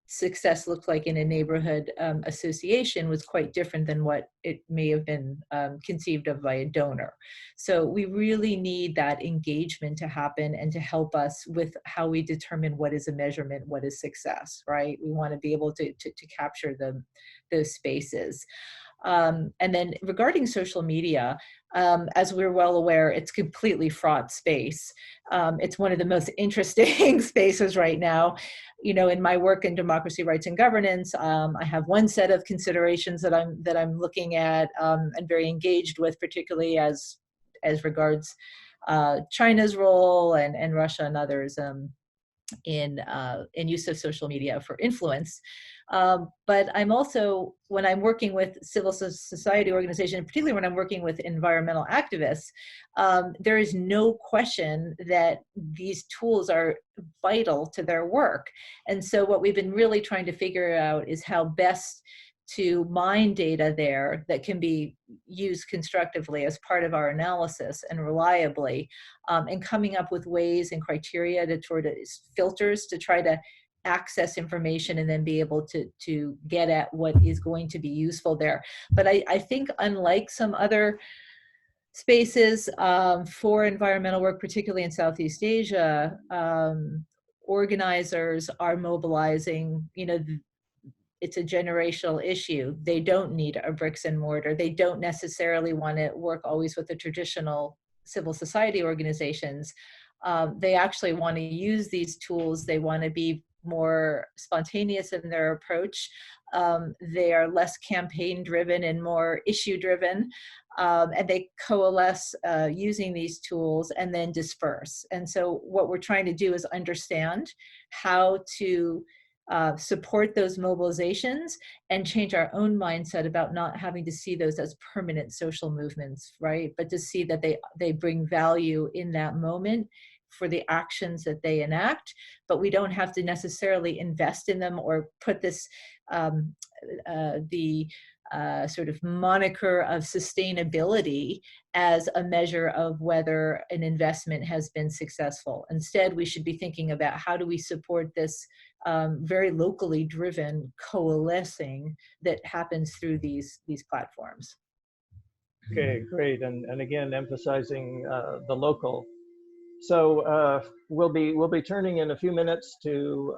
[SPEAKER 6] success looked like in a neighborhood association was quite different than what it may have been conceived of by a donor. So we really need that engagement to happen and to help us with how we determine what is a measurement, what is success, right? We want to be able to capture those spaces. And then regarding social media, as we're well aware, it's completely fraught space. It's one of the most interesting spaces right now. You know, in my work in democracy, rights, and governance, I have one set of considerations that I'm looking at and very engaged with, particularly as regards China's role and Russia and others in use of social media for influence. But I'm also, when I'm working with civil society organizations, particularly when I'm working with environmental activists, there is no question that these tools are vital to their work. And so what we've been really trying to figure out is how best to mine data there that can be used constructively as part of our analysis and reliably, and coming up with ways and criteria to sort of filters to try to access information and then be able to get at what is going to be useful there. But I think unlike some other spaces for environmental work, particularly in Southeast Asia, organizers are mobilizing, you know, it's a generational issue. They don't need a bricks and mortar. They don't necessarily want to work always with the traditional civil society organizations. They actually want to use these tools. They want to be more spontaneous in their approach. They are less campaign driven and more issue driven. And they coalesce using these tools and then disperse. And so what we're trying to do is understand how to support those mobilizations and change our own mindset about not having to see those as permanent social movements, right? But to see that they bring value in that moment for the actions that they enact, but we don't have to necessarily invest in them or put this, sort of moniker of sustainability as a measure of whether an investment has been successful. Instead, we should be thinking about how do we support this very locally driven coalescing that happens through these platforms.
[SPEAKER 3] Okay, great. And again, emphasizing the local. So we'll be turning in a few minutes to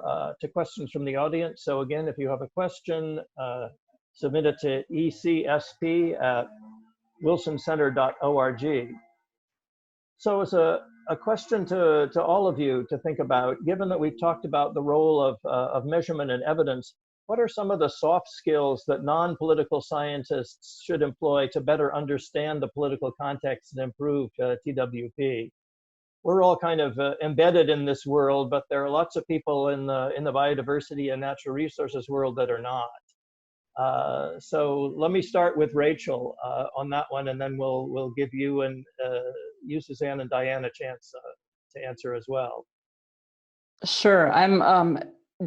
[SPEAKER 3] questions from the audience. So again, if you have a question, submit it to ecsp@wilsoncenter.org. So as a question to all of you to think about, given that we've talked about the role of measurement and evidence, what are some of the soft skills that non-political scientists should employ to better understand the political context and improve TWP? We're all kind of embedded in this world, but there are lots of people in the biodiversity and natural resources world that are not. So let me start with Rachel on that one, and then we'll give you and you, Suzanne, and Diane a chance to answer as well.
[SPEAKER 4] Sure. I'm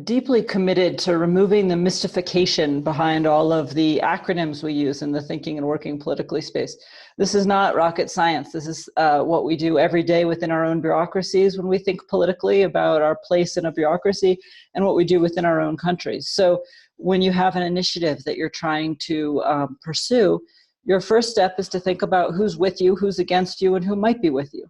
[SPEAKER 4] deeply committed to removing the mystification behind all of the acronyms we use in the thinking and working politically space. This is not rocket science. This is what we do every day within our own bureaucracies when we think politically about our place in a bureaucracy and what we do within our own countries. So when you have an initiative that you're trying to pursue, your first step is to think about who's with you, who's against you, and who might be with you.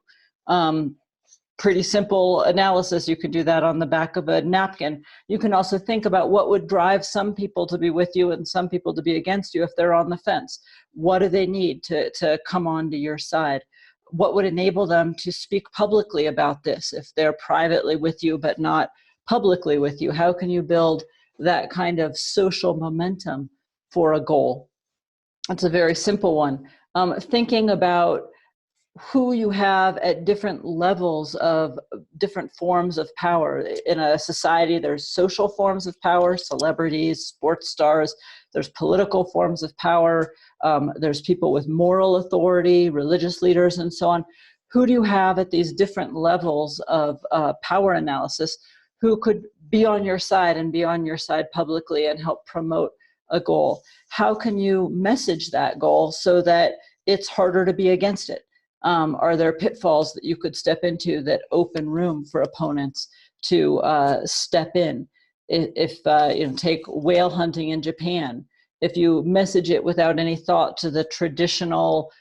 [SPEAKER 4] pretty simple analysis. You could do that on the back of a napkin. You can also think about what would drive some people to be with you and some people to be against you if they're on the fence. What do they need to come onto your side? What would enable them to speak publicly about this if they're privately with you but not publicly with you? How can you build that kind of social momentum for a goal? It's a very simple one. Thinking about who you have at different levels of different forms of power. In a society, there's social forms of power, celebrities, sports stars, there's political forms of power, there's people with moral authority, religious leaders, and so on. Who do you have at these different levels of power analysis who could be on your side and be on your side publicly and help promote a goal? How can you message that goal so that it's harder to be against it? Are there pitfalls that you could step into that open room for opponents to step in? If take whale hunting in Japan, if you message it without any thought to the traditional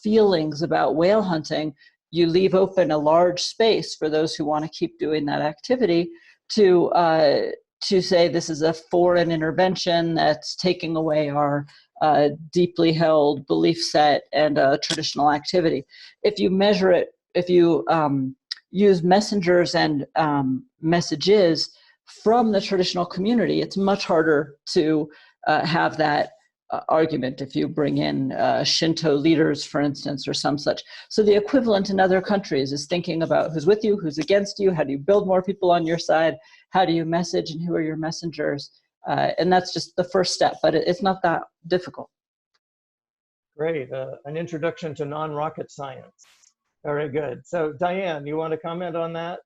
[SPEAKER 4] feelings about whale hunting, you leave open a large space for those who want to keep doing that activity to say this is a foreign intervention that's taking away our deeply held belief set and traditional activity. If you measure it, if you use messengers and messages from the traditional community, it's much harder to have that argument if you bring in Shinto leaders, for instance, or some such. So the equivalent in other countries is thinking about who's with you, who's against you, how do you build more people on your side, how do you message, and who are your messengers? And that's just the first step, but it's not that difficult.
[SPEAKER 3] Great, an introduction to non-rocket science. Very good. So Diane, you want to comment on that?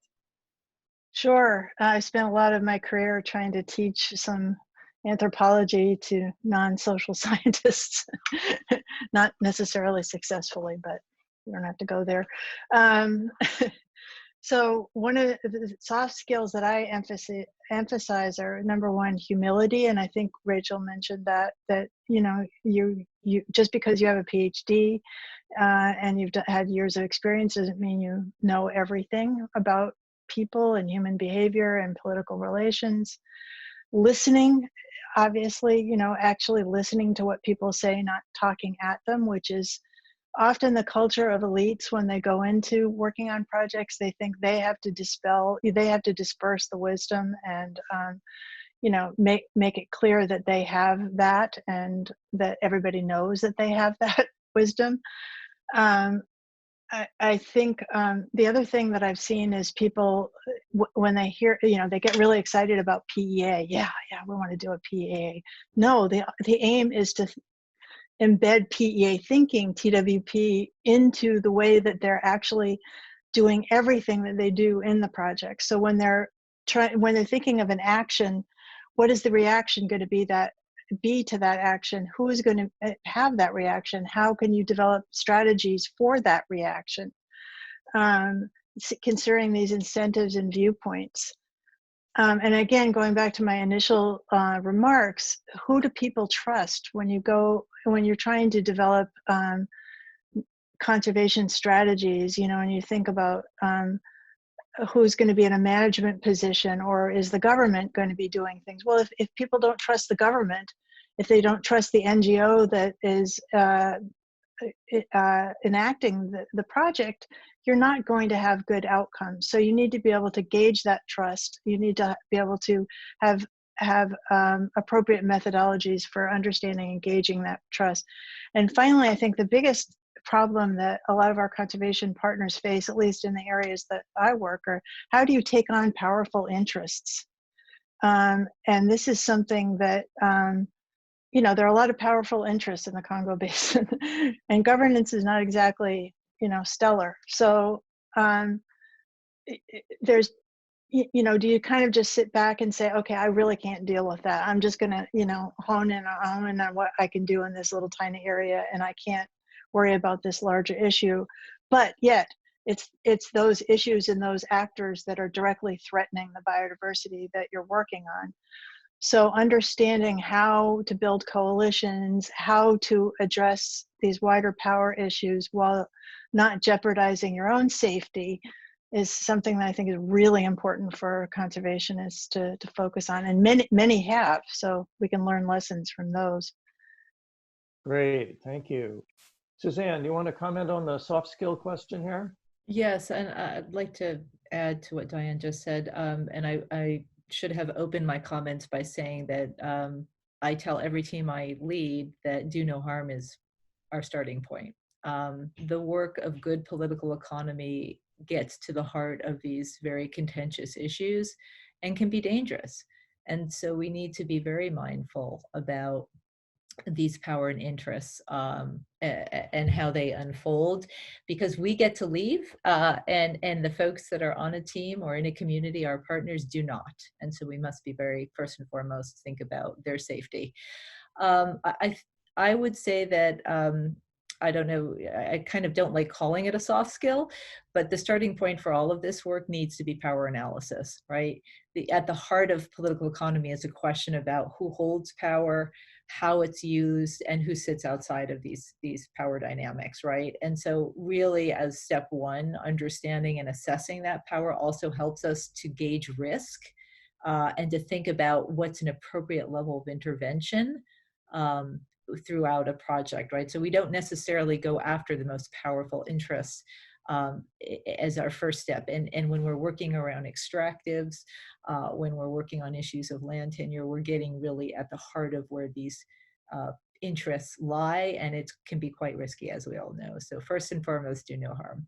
[SPEAKER 5] Sure. I spent a lot of my career trying to teach some anthropology to non-social scientists, not necessarily successfully, but you don't have to go there. So one of the soft skills that I emphasize are, number one, humility. And I think Rachel mentioned that you just because you have a PhD and you've had years of experience doesn't mean you know everything about people and human behavior and political relations. Listening, obviously, actually listening to what people say, not talking at them, which is often the culture of elites. When they go into working on projects, they think they have to disperse the wisdom and make it clear that they have that and that everybody knows that they have that wisdom. I think the other thing that I've seen is people, when they hear, they get really excited about PEA. Yeah, we want to do a PEA. No, the aim is to embed PEA thinking, TWP, into the way that they're actually doing everything that they do in the project. So when they're thinking of an action, what is the reaction going to be to that action? Who is going to have that reaction? How can you develop strategies for that reaction? Considering these incentives and viewpoints. And again, going back to my initial remarks, who do people trust when you're trying to develop conservation strategies, and you think about who's going to be in a management position, or is the government going to be doing things? Well, if people don't trust the government, if they don't trust the NGO that is enacting the project, you're not going to have good outcomes. So you need to be able to gauge that trust. You need to be able to have appropriate methodologies for understanding and gauging that trust. And finally, I think the biggest problem that a lot of our conservation partners face, at least in the areas that I work, are how do you take on powerful interests? And this is something that there are a lot of powerful interests in the Congo Basin, and governance is not exactly, stellar. So there's, do you kind of just sit back and say, okay, I really can't deal with that. I'm just going to, hone in on what I can do in this little tiny area, and I can't worry about this larger issue. But yet, it's those issues and those actors that are directly threatening the biodiversity that you're working on. So understanding how to build coalitions, how to address these wider power issues while not jeopardizing your own safety, is something that I think is really important for conservationists to focus on, and many have, so we can learn lessons from those.
[SPEAKER 3] Great, thank you. Suzanne, you want to comment on the soft skill question here?
[SPEAKER 6] Yes, and I'd like to add to what Diane just said, and I should have opened my comments by saying that I tell every team I lead that do no harm is our starting point. The work of good political economy gets to the heart of these very contentious issues and can be dangerous. And so we need to be very mindful about these power and interests and how they unfold, because we get to leave and the folks that are on a team or in a community, our partners, do not. And so we must be very, first and foremost, think about their safety. I would say that I don't know, I kind of don't like calling it a soft skill, but the starting point for all of this work needs to be power analysis, right? At the heart of political economy is a question about who holds power, how it's used, and who sits outside of these power dynamics, right? And so really, as step one, understanding and assessing that power also helps us to gauge risk and to think about what's an appropriate level of intervention throughout a project, right? So we don't necessarily go after the most powerful interests as our first step. And when we're working around extractives, when we're working on issues of land tenure, we're getting really at the heart of where these interests lie, and it can be quite risky, as we all know. So first and foremost, do no harm.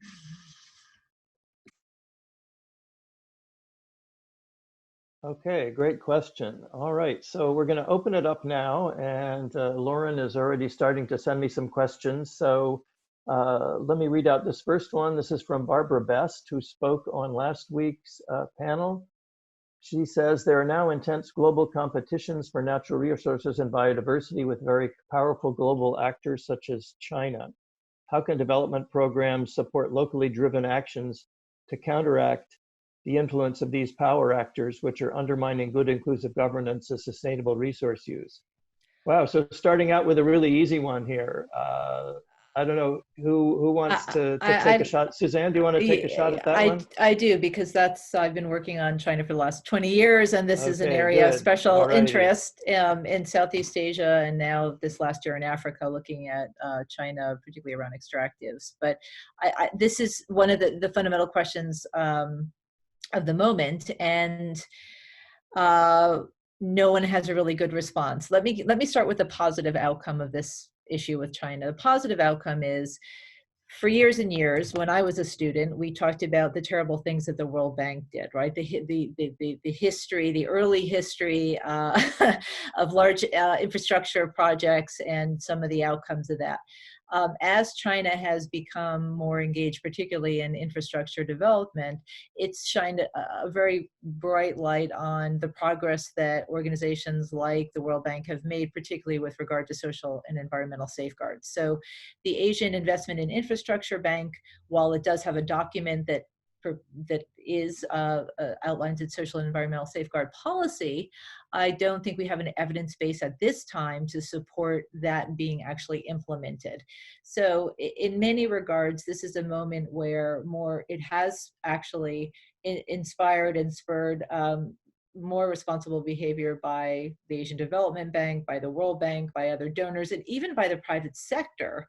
[SPEAKER 3] Okay, great question. All right, so we're going to open it up now, and Lauren is already starting to send me some questions. So let me read out this first one. This is from Barbara Best, who spoke on last week's panel. She says, there are now intense global competitions for natural resources and biodiversity with very powerful global actors such as China. How can development programs support locally driven actions to counteract the influence of these power actors, which are undermining good inclusive governance and sustainable resource use? Wow, so starting out with a really easy one here. I don't know who wants to take a shot. Suzanne, do you want to take a shot at that one?
[SPEAKER 6] I do, because I've been working on China for the last 20 years, and this is an area of special interest in Southeast Asia, and now this last year in Africa, looking at China, particularly around extractives. But this is one of the fundamental questions of the moment, and no one has a really good response. Let me start with the positive outcome of this issue with China. The positive outcome is, for years and years, when I was a student, we talked about the terrible things that the World Bank did, right? The history, the early history of large infrastructure projects and some of the outcomes of that. As China has become more engaged, particularly in infrastructure development, it's shined a very bright light on the progress that organizations like the World Bank have made, particularly with regard to social and environmental safeguards. So the Asian Investment in Infrastructure Bank, while it does have a document that is outlines its social and environmental safeguard policy, I don't think we have an evidence base at this time to support that being actually implemented. So in many regards, this is a moment where it has actually inspired and spurred more responsible behavior by the Asian Development Bank, by the World Bank, by other donors, and even by the private sector,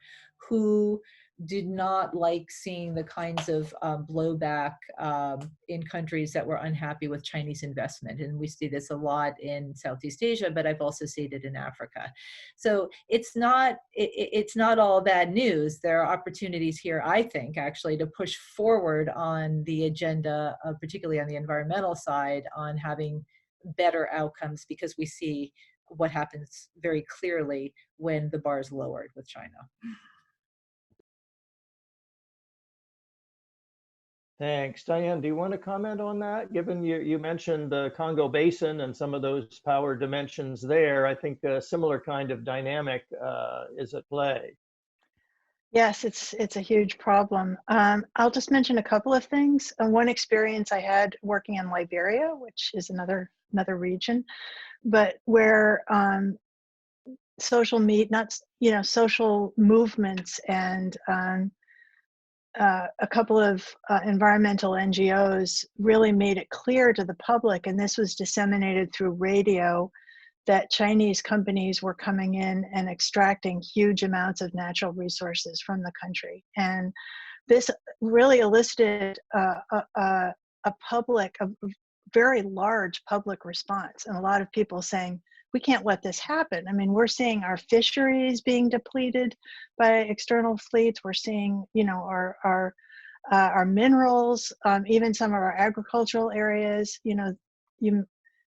[SPEAKER 6] who did not like seeing the kinds of blowback in countries that were unhappy with Chinese investment. And we see this a lot in Southeast Asia, but I've also seen it in Africa. So it's not all bad news. There are opportunities here, I think, actually, to push forward on the agenda, particularly on the environmental side, on having better outcomes, because we see what happens very clearly when the bar is lowered with China.
[SPEAKER 3] Thanks. Diane, do you want to comment on that? Given you mentioned the Congo Basin and some of those power dimensions there, I think a similar kind of dynamic is at play.
[SPEAKER 5] Yes, it's a huge problem. I'll just mention a couple of things. One experience I had working in Liberia, which is another region, but where social movements and a couple of environmental NGOs really made it clear to the public, and this was disseminated through radio, that Chinese companies were coming in and extracting huge amounts of natural resources from the country. And this really elicited a very large public response, and a lot of people saying, we can't let this happen. I mean, we're seeing our fisheries being depleted by external fleets. We're seeing, you know, our minerals, even some of our agricultural areas. You know, you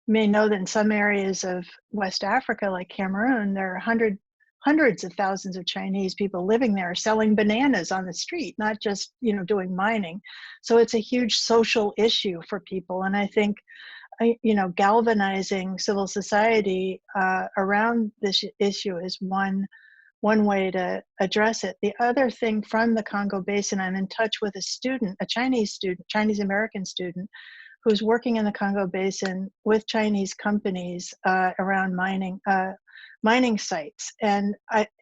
[SPEAKER 5] may know that in some areas of West Africa, like Cameroon, there are hundreds of thousands of Chinese people living there selling bananas on the street, not just, you know, doing mining. So it's a huge social issue for people. And I think, you know, galvanizing civil society around this issue is one way to address it. The other thing, from the Congo Basin, I'm in touch with a student, a Chinese American student, who's working in the Congo Basin with Chinese companies around mining sites. And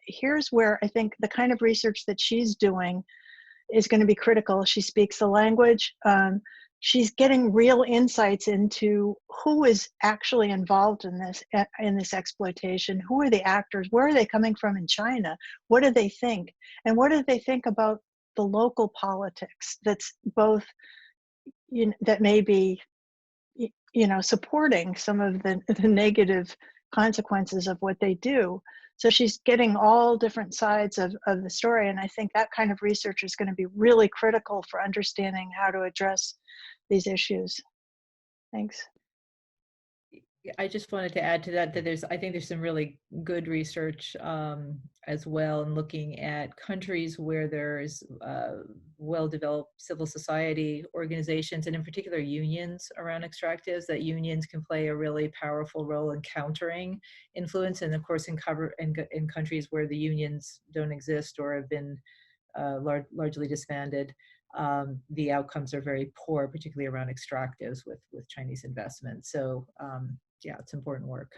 [SPEAKER 5] here's where I think the kind of research that she's doing is going to be critical. She speaks the language. She's getting real insights into who is actually involved in this exploitation. Who are the actors? Where are they coming from in China? What do they think? And what do they think about the local politics that's both, you know, that may be, you know, supporting some of the negative consequences of what they do. So she's getting all different sides of the story. And I think that kind of research is going to be really critical for understanding how to address these issues. Thanks.
[SPEAKER 6] I just wanted to add to that I think there's some really good research as well in looking at countries where there's well-developed civil society organizations, and in particular unions around extractives, that unions can play a really powerful role in countering influence. And of course, in countries where the unions don't exist or have been largely disbanded, the outcomes are very poor, particularly around extractives with Chinese investment. So yeah, it's important work.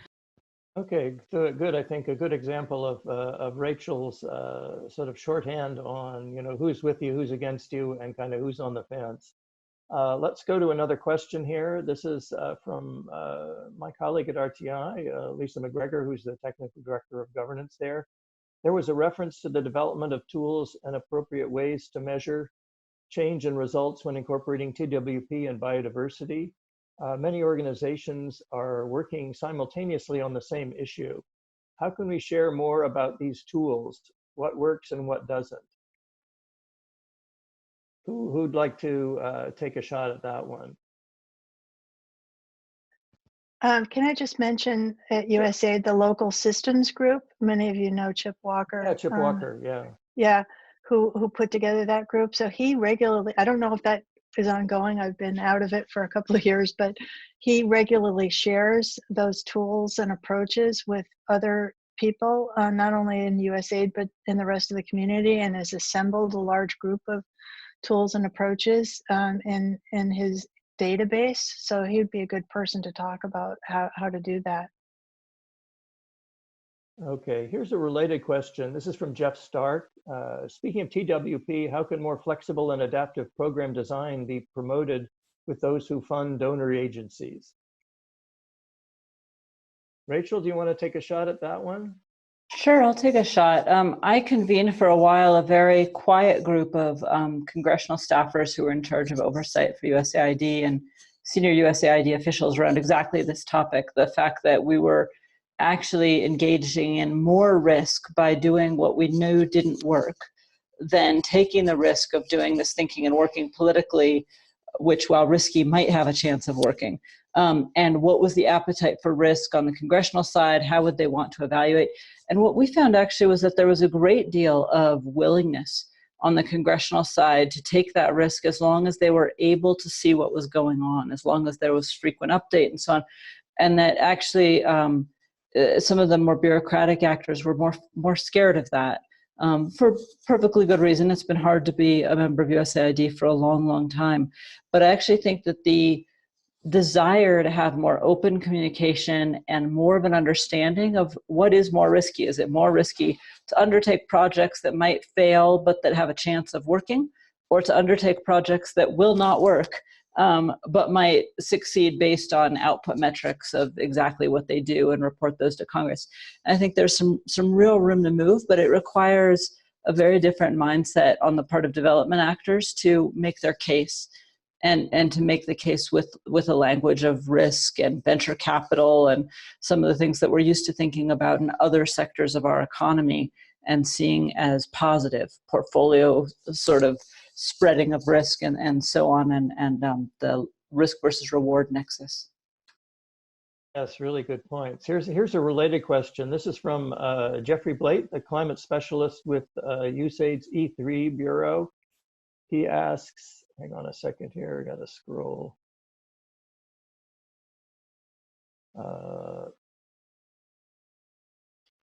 [SPEAKER 3] Okay, good. I think a good example of Rachel's sort of shorthand on, you know, who's with you, who's against you, and kind of who's on the fence. Let's go to another question here. This is from my colleague at RTI, Lisa McGregor, who's the Technical Director of Governance there. There was a reference to the development of tools and appropriate ways to measure change in results when incorporating TWP and biodiversity. Many organizations are working simultaneously on the same issue. How can we share more about these tools? What works and what doesn't? Who'd like to take a shot at that one?
[SPEAKER 5] Can I just mention at USAID, the local systems group? Many of you know Chip Walker.
[SPEAKER 3] Yeah, Chip Walker, yeah.
[SPEAKER 5] Yeah, who put together that group. So he regularly, I don't know if that is ongoing, I've been out of it for a couple of years, but he regularly shares those tools and approaches with other people, not only in USAID, but in the rest of the community, and has assembled a large group of tools and approaches in his database. So he would be a good person to talk about how to do that.
[SPEAKER 3] Okay, here's a related question. This is from Jeff Stark. Speaking of TWP, how can more flexible and adaptive program design be promoted with those who fund donor agencies? Rachel, do you want to take a shot at that one?
[SPEAKER 4] Sure, I'll take a shot. I convened for a while a very quiet group of congressional staffers who were in charge of oversight for USAID and senior USAID officials around exactly this topic, the fact that we were actually engaging in more risk by doing what we knew didn't work than taking the risk of doing this thinking and working politically, which, while risky, might have a chance of working. And what was the appetite for risk on the congressional side? How would they want to evaluate? And what we found actually was that there was a great deal of willingness on the congressional side to take that risk as long as they were able to see what was going on, as long as there was frequent update and so on. And that actually some of the more bureaucratic actors were more scared of that for perfectly good reason. It's been hard to be a member of USAID for a long, long time. But I actually think that the desire to have more open communication and more of an understanding of what is more risky. Is it more risky to undertake projects that might fail but that have a chance of working, or to undertake projects that will not work, but might succeed based on output metrics of exactly what they do and report those to Congress. And I think there's some real room to move, but it requires a very different mindset on the part of development actors to make their case, and to make the case with a language of risk and venture capital and some of the things that we're used to thinking about in other sectors of our economy and seeing as positive portfolio sort of spreading of risk and so on, and the risk versus reward nexus.
[SPEAKER 3] Yes, really good points. Here's a related question. This is from Jeffrey Blake, the climate specialist with USAID's E3 Bureau. He asks, hang on a second here, I gotta scroll.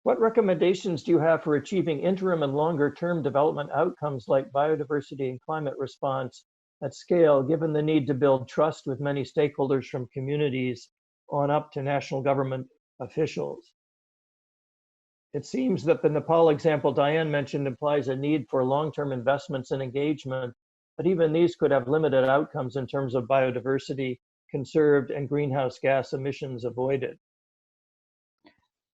[SPEAKER 3] What recommendations do you have for achieving interim and longer term development outcomes like biodiversity and climate response at scale, given the need to build trust with many stakeholders from communities on up to national government officials? It seems that the Nepal example Diane mentioned implies a need for long-term investments and engagement, but even these could have limited outcomes in terms of biodiversity conserved and greenhouse gas emissions avoided.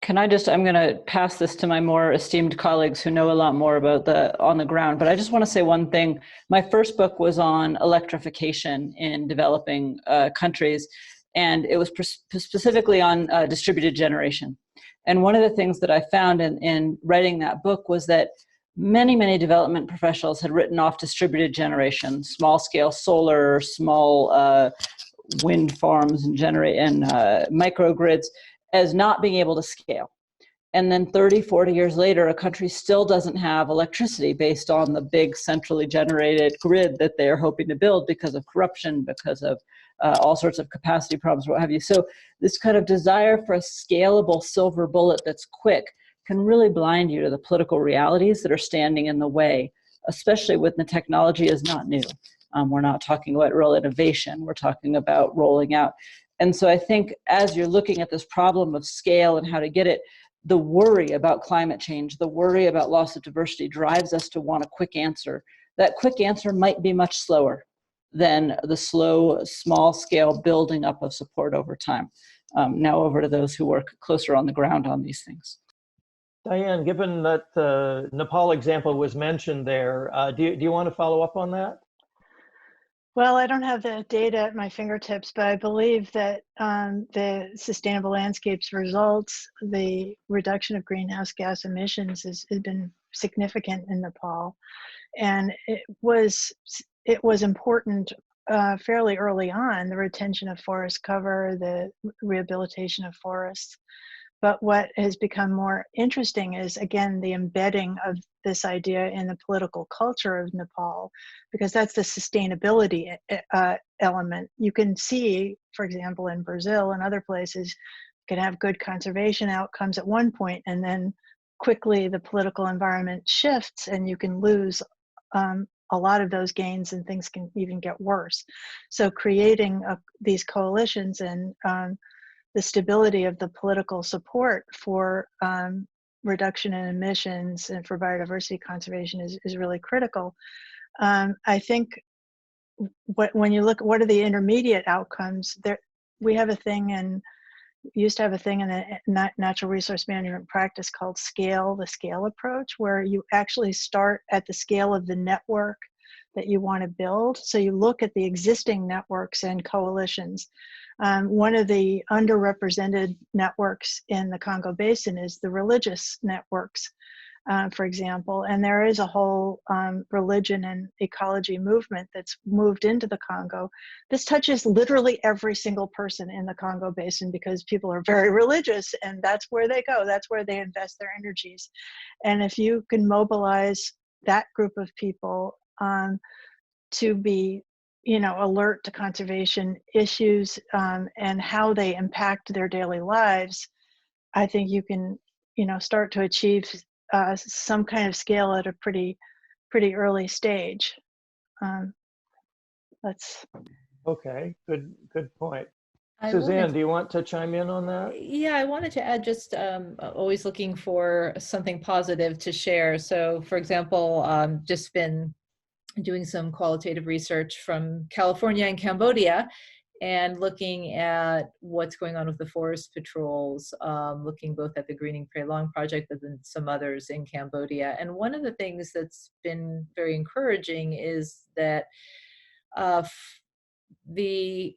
[SPEAKER 4] I'm going to pass this to my more esteemed colleagues who know a lot more about on the ground, but I just want to say one thing. My first book was on electrification in developing countries, and it was specifically on distributed generation. And one of the things that I found in writing that book was that many development professionals had written off distributed generation, small scale solar, small wind farms and microgrids, as not being able to scale. And then 30, 40 years later, a country still doesn't have electricity based on the big centrally generated grid that they're hoping to build because of corruption, because of all sorts of capacity problems, what have you. So this kind of desire for a scalable silver bullet that's quick can really blind you to the political realities that are standing in the way, especially when the technology is not new. We're not talking about real innovation. We're talking about rolling out. And so I think as you're looking at this problem of scale and how to get it, the worry about climate change, the worry about loss of diversity drives us to want a quick answer. That quick answer might be much slower than the slow, small scale building up of support over time. Now over to those who work closer on the ground on these things.
[SPEAKER 3] Diane, given that the Nepal example was mentioned there, do you want to follow up on that?
[SPEAKER 5] Well, I don't have the data at my fingertips, but I believe that the Sustainable Landscapes results, the reduction of greenhouse gas emissions has been significant in Nepal. And it was important fairly early on, the retention of forest cover, the rehabilitation of forests. But what has become more interesting is, again, the embedding of this idea in the political culture of Nepal, because that's the sustainability element. You can see, for example, in Brazil and other places, you can have good conservation outcomes at one point, and then quickly the political environment shifts and you can lose a lot of those gains and things can even get worse. So creating these coalitions and the stability of the political support for reduction in emissions and for biodiversity conservation is really critical. I think when you look, what are the intermediate outcomes? We have a thing, and used to have a thing in the natural resource management practice called the scale approach, where you actually start at the scale of the network that you want to build. So you look at the existing networks and coalitions. One of the underrepresented networks in the Congo Basin is the religious networks, for example, and there is a whole religion and ecology movement that's moved into the Congo. This touches literally every single person in the Congo Basin because people are very religious and that's where they go, that's where they invest their energies. And if you can mobilize that group of people to be alert to conservation issues and how they impact their daily lives, I think you can, start to achieve some kind of scale at a pretty early stage.
[SPEAKER 3] Okay, good point. Suzanne, do you want to chime in on that?
[SPEAKER 6] Yeah, I wanted to add just always looking for something positive to share. So, for example, just been doing some qualitative research from California and Cambodia, and looking at what's going on with the forest patrols, looking both at the Greening Prairie Long project, but then some others in Cambodia. And one of the things that's been very encouraging is that the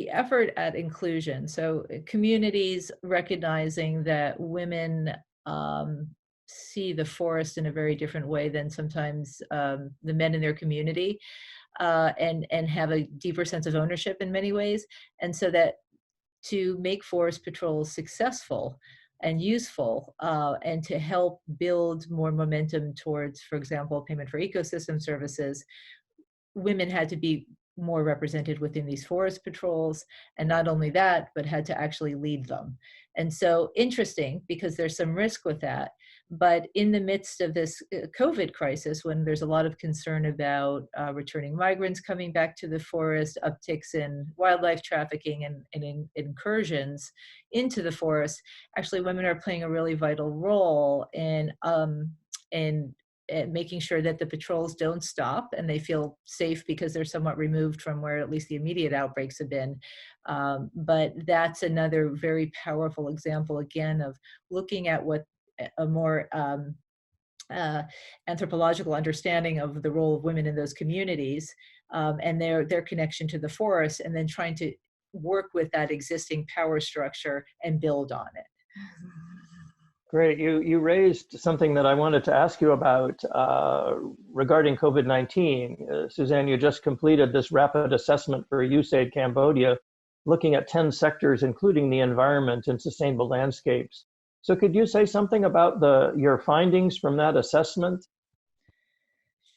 [SPEAKER 6] effort at inclusion, so communities recognizing that women see the forest in a very different way than sometimes the men in their community, and have a deeper sense of ownership in many ways. And so that to make forest patrols successful and useful, and to help build more momentum towards, for example, payment for ecosystem services, women had to be more represented within these forest patrols. And not only that, but had to actually lead them. And so interesting, because there's some risk with that. But in the midst of this COVID crisis, when there's a lot of concern about returning migrants coming back to the forest, upticks in wildlife trafficking and incursions into the forest, actually women are playing a really vital role in making sure that the patrols don't stop and they feel safe because they're somewhat removed from where at least the immediate outbreaks have been. But that's another very powerful example, again, of looking at what a more anthropological understanding of the role of women in those communities, and their connection to the forest, and then trying to work with that existing power structure and build on it.
[SPEAKER 3] Great. You raised something that I wanted to ask you about regarding COVID-19. Suzanne, you just completed this rapid assessment for USAID Cambodia, looking at 10 sectors, including the environment and sustainable landscapes. So could you say something about your findings from that assessment?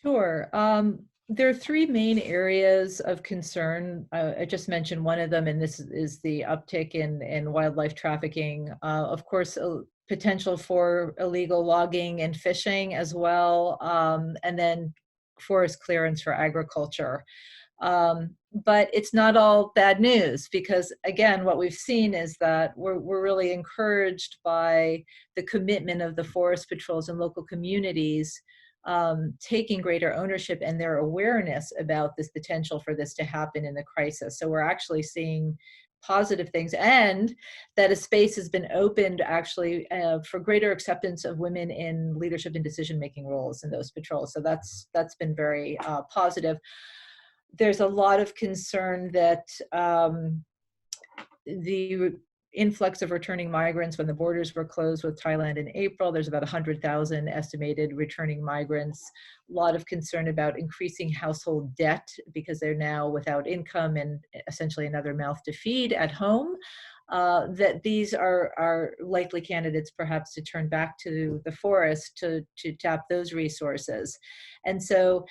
[SPEAKER 6] Sure. There are three main areas of concern. I just mentioned one of them, and this is the uptick in wildlife trafficking. Of course, potential for illegal logging and fishing as well, and then forest clearance for agriculture. But it's not all bad news, because again, what we've seen is that we're really encouraged by the commitment of the forest patrols and local communities taking greater ownership and their awareness about this potential for this to happen in the crisis. So we're actually seeing positive things, and that a space has been opened actually for greater acceptance of women in leadership and decision-making roles in those patrols. So that's been very positive. There's a lot of concern that the influx of returning migrants, when the borders were closed with Thailand in April, there's about 100,000 estimated returning migrants. A lot of concern about increasing household debt because they're now without income and essentially another mouth to feed at home. That these are likely candidates perhaps to turn back to the forest to tap those resources. And so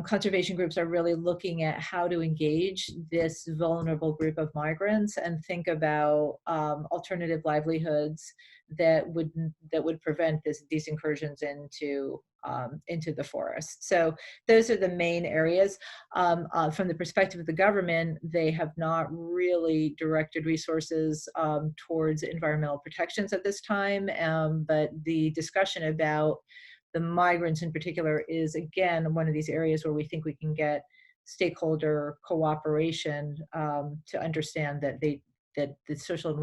[SPEAKER 6] conservation groups are really looking at how to engage this vulnerable group of migrants and think about alternative livelihoods that would prevent these incursions into the forest. So those are the main areas. From the perspective of the government, they have not really directed resources towards environmental protections at this time, but the discussion about the migrants in particular is, again, one of these areas where we think we can get stakeholder cooperation to understand that the social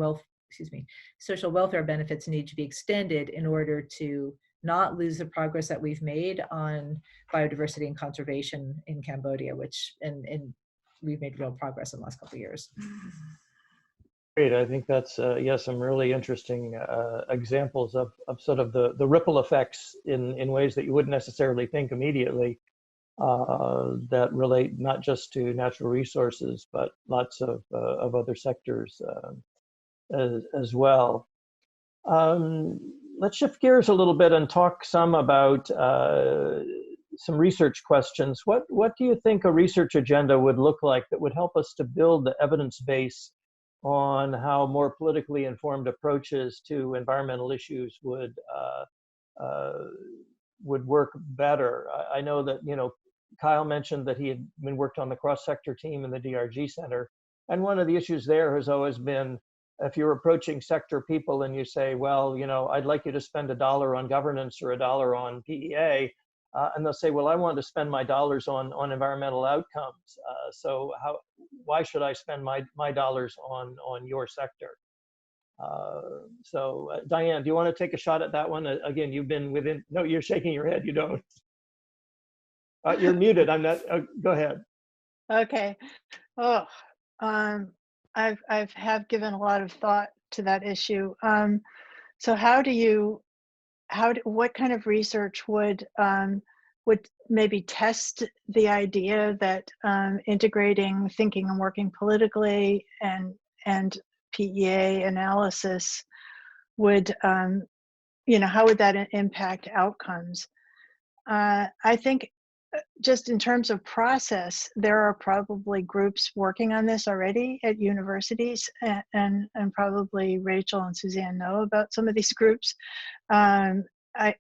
[SPEAKER 6] welfare benefits need to be extended in order to not lose the progress that we've made on biodiversity and conservation in Cambodia, which and we've made real progress in the last couple of years.
[SPEAKER 3] Great. I think that's some really interesting examples of sort of the ripple effects in ways that you wouldn't necessarily think immediately, that relate not just to natural resources, but lots of other sectors as well. Let's shift gears a little bit and talk some about some research questions. What do you think a research agenda would look like that would help us to build the evidence base on how more politically informed approaches to environmental issues would work better? I know that, Kyle mentioned that he had been worked on the cross-sector team in the DRG Center. And one of the issues there has always been, if you're approaching sector people and you say, well, I'd like you to spend $1 on governance or $1 on PEA, and they'll say, well, I want to spend my dollars on environmental outcomes. So why should I spend my dollars on your sector? Diane, do you want to take a shot at that one? Again, you've been within, no, you're shaking your head, you don't. You're muted, I'm not, go ahead.
[SPEAKER 5] Okay. Oh, I've given a lot of thought to that issue. So what kind of research would maybe test the idea that integrating thinking and working politically and PEA analysis would, how would that impact outcomes? I think just in terms of process, there are probably groups working on this already at universities, and probably Rachel and Suzanne know about some of these groups. I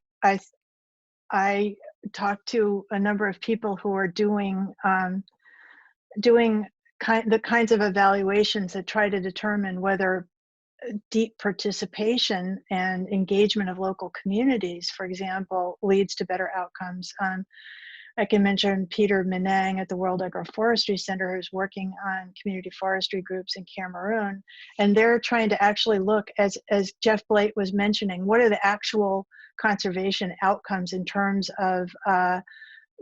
[SPEAKER 5] talked to a number of people who are doing the kinds of evaluations that try to determine whether deep participation and engagement of local communities, for example, leads to better outcomes. I can mention Peter Menang at the World Agroforestry Center, who's working on community forestry groups in Cameroon. And they're trying to actually look, as Jeff Blate was mentioning, what are the actual conservation outcomes in terms of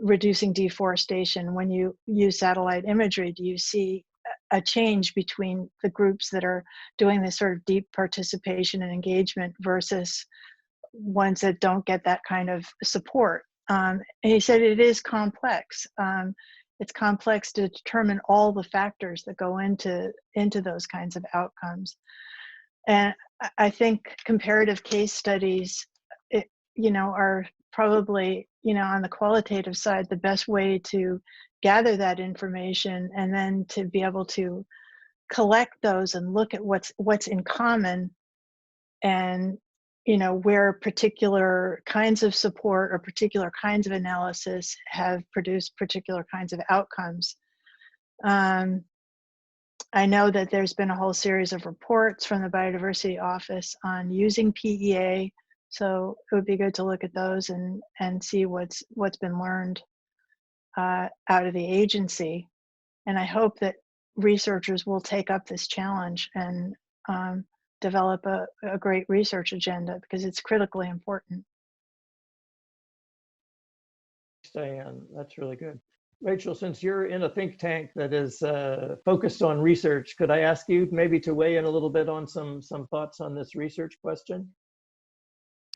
[SPEAKER 5] reducing deforestation? When you use satellite imagery, do you see a change between the groups that are doing this sort of deep participation and engagement versus ones that don't get that kind of support? And he said it is complex. It's complex to determine all the factors that go into those kinds of outcomes. And I think comparative case studies, are probably, on the qualitative side, the best way to gather that information, and then to be able to collect those and look at what's in common, and where particular kinds of support or particular kinds of analysis have produced particular kinds of outcomes. I know that there's been a whole series of reports from the Biodiversity Office on using PEA, so it would be good to look at those and see what's been learned out of the agency. And I hope that researchers will take up this challenge and develop a great research agenda, because it's critically important.
[SPEAKER 3] Diane, that's really good. Rachel, since you're in a think tank that is focused on research, could I ask you maybe to weigh in a little bit on some thoughts on this research question?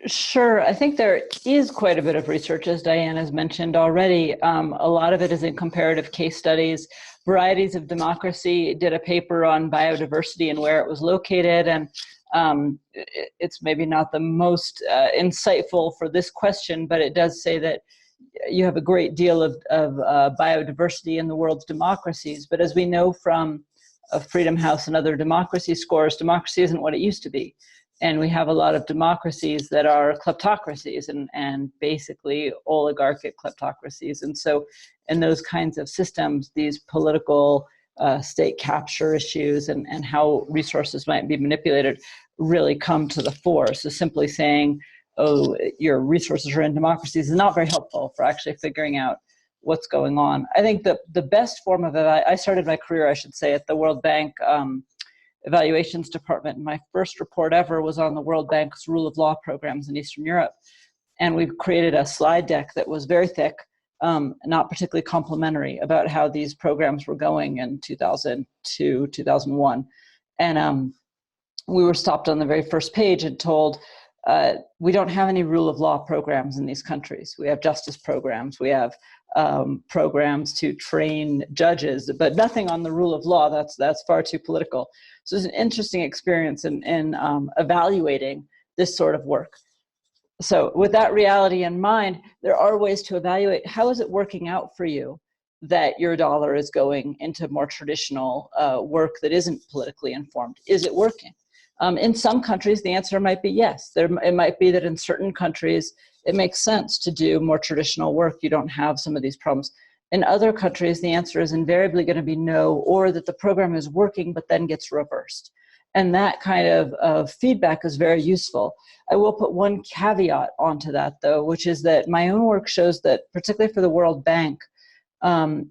[SPEAKER 4] Sure. I think there is quite a bit of research, as Diane has mentioned already. A lot of it is in comparative case studies. Varieties of Democracy did a paper on biodiversity and where it was located, and it's maybe not the most insightful for this question, but it does say that you have a great deal of biodiversity in the world's democracies. But as we know from Freedom House and other democracy scores, democracy isn't what it used to be. And we have a lot of democracies that are kleptocracies and basically oligarchic kleptocracies. And so in those kinds of systems, these political state capture issues and how resources might be manipulated really come to the fore. So simply saying, oh, your resources are in democracies is not very helpful for actually figuring out what's going on. I think the best form of it, I started my career, I should say, at the World Bank Evaluations Department. My first report ever was on the World Bank's rule of law programs in Eastern Europe. And we created a slide deck that was very thick, not particularly complimentary, about how these programs were going in 2002, 2001. And we were stopped on the very first page and told, we don't have any rule of law programs in these countries. We have justice programs. We have programs to train judges, but nothing on the rule of law. That's far too political. So it's an interesting experience in evaluating this sort of work. So with that reality in mind, there are ways to evaluate how is it working out for you that your dollar is going into more traditional work that isn't politically informed. Is it working? In some countries, the answer might be yes. It might be that in certain countries, it makes sense to do more traditional work. You don't have some of these problems. In other countries, the answer is invariably going to be no, or that the program is working but then gets reversed. And that kind of feedback is very useful. I will put one caveat onto that, though, which is that my own work shows that, particularly for the World Bank,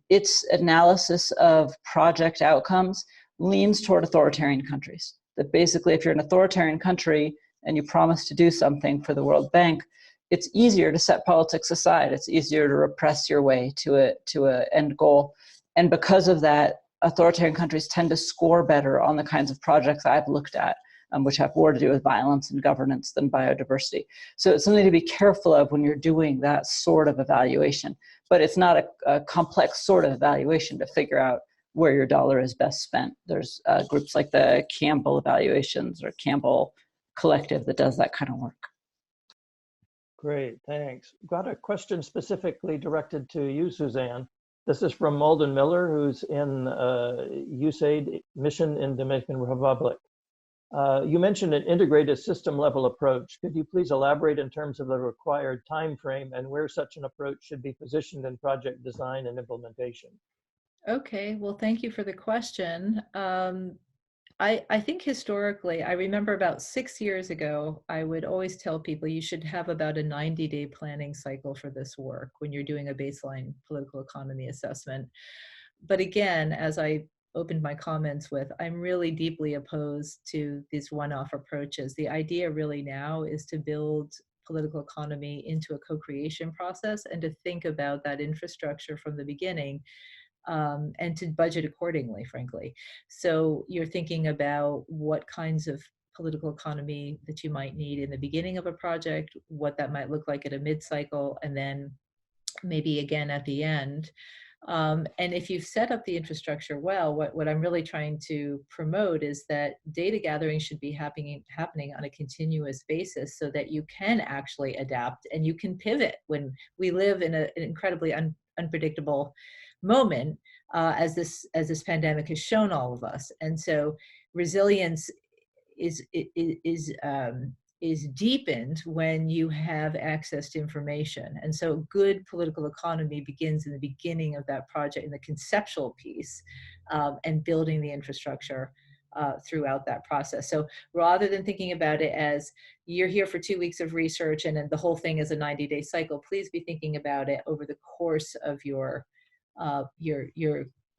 [SPEAKER 4] its analysis of project outcomes leans toward authoritarian countries. That basically, if you're an authoritarian country and you promise to do something for the World Bank, it's easier to set politics aside. It's easier to repress your way to an end goal. And because of that, authoritarian countries tend to score better on the kinds of projects I've looked at, which have more to do with violence and governance than biodiversity. So it's something to be careful of when you're doing that sort of evaluation. But it's not a complex sort of evaluation to figure out where your dollar is best spent. There's groups like the Campbell Evaluations or Campbell Collective that does that kind of work.
[SPEAKER 3] Great, thanks. Got a question specifically directed to you, Suzanne. This is from Malden Miller, who's in USAID mission in Dominican Republic. You mentioned an integrated system level approach. Could you please elaborate in terms of the required time frame and where such an approach should be positioned in project design and implementation?
[SPEAKER 6] Okay, well, thank you for the question. I think historically, I remember about 6 years ago, I would always tell people you should have about a 90-day planning cycle for this work when you're doing a baseline political economy assessment. But again, as I opened my comments with, I'm really deeply opposed to these one-off approaches. The idea really now is to build political economy into a co-creation process and to think about that infrastructure from the beginning. And to budget accordingly, frankly. So you're thinking about what kinds of political economy that you might need in the beginning of a project, what that might look like at a mid-cycle, and then maybe again at the end. And if you've set up the infrastructure well, what I'm really trying to promote is that data gathering should be happening on a continuous basis so that you can actually adapt and you can pivot when we live in an incredibly unpredictable moment, as this pandemic has shown all of us. And so resilience is deepened when you have access to information. And so good political economy begins in the beginning of that project, in the conceptual piece, and building the infrastructure throughout that process. So rather than thinking about it as you're here for 2 weeks of research and then the whole thing is a 90-day cycle, please be thinking about it over the course of your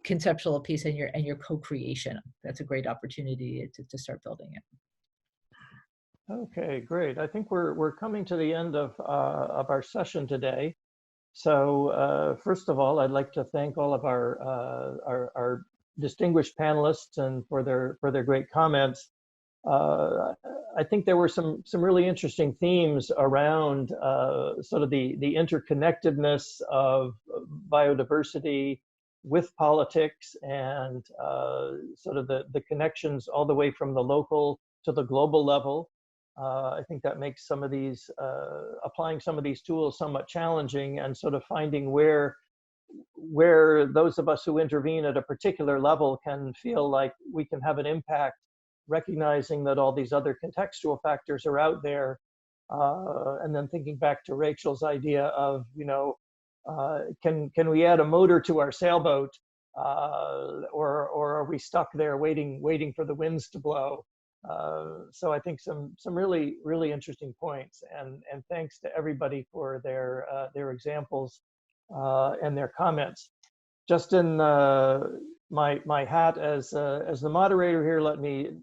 [SPEAKER 6] conceptual piece and your co-creation. That's a great opportunity to start building it.
[SPEAKER 3] Okay, great. I think we're coming to the end of our session today. So first of all, I'd like to thank all of our distinguished panelists and for their great comments. I think there were some really interesting themes around sort of the interconnectedness of biodiversity with politics and sort of the connections all the way from the local to the global level. I think that makes some of these, applying some of these tools somewhat challenging, and sort of finding where those of us who intervene at a particular level can feel like we can have an impact, recognizing that all these other contextual factors are out there. And then thinking back to Rachel's idea of, can we add a motor to our sailboat, or are we stuck there waiting for the winds to blow? So I think some really interesting points, and thanks to everybody for their examples and their comments. Just in my hat as the moderator here, let me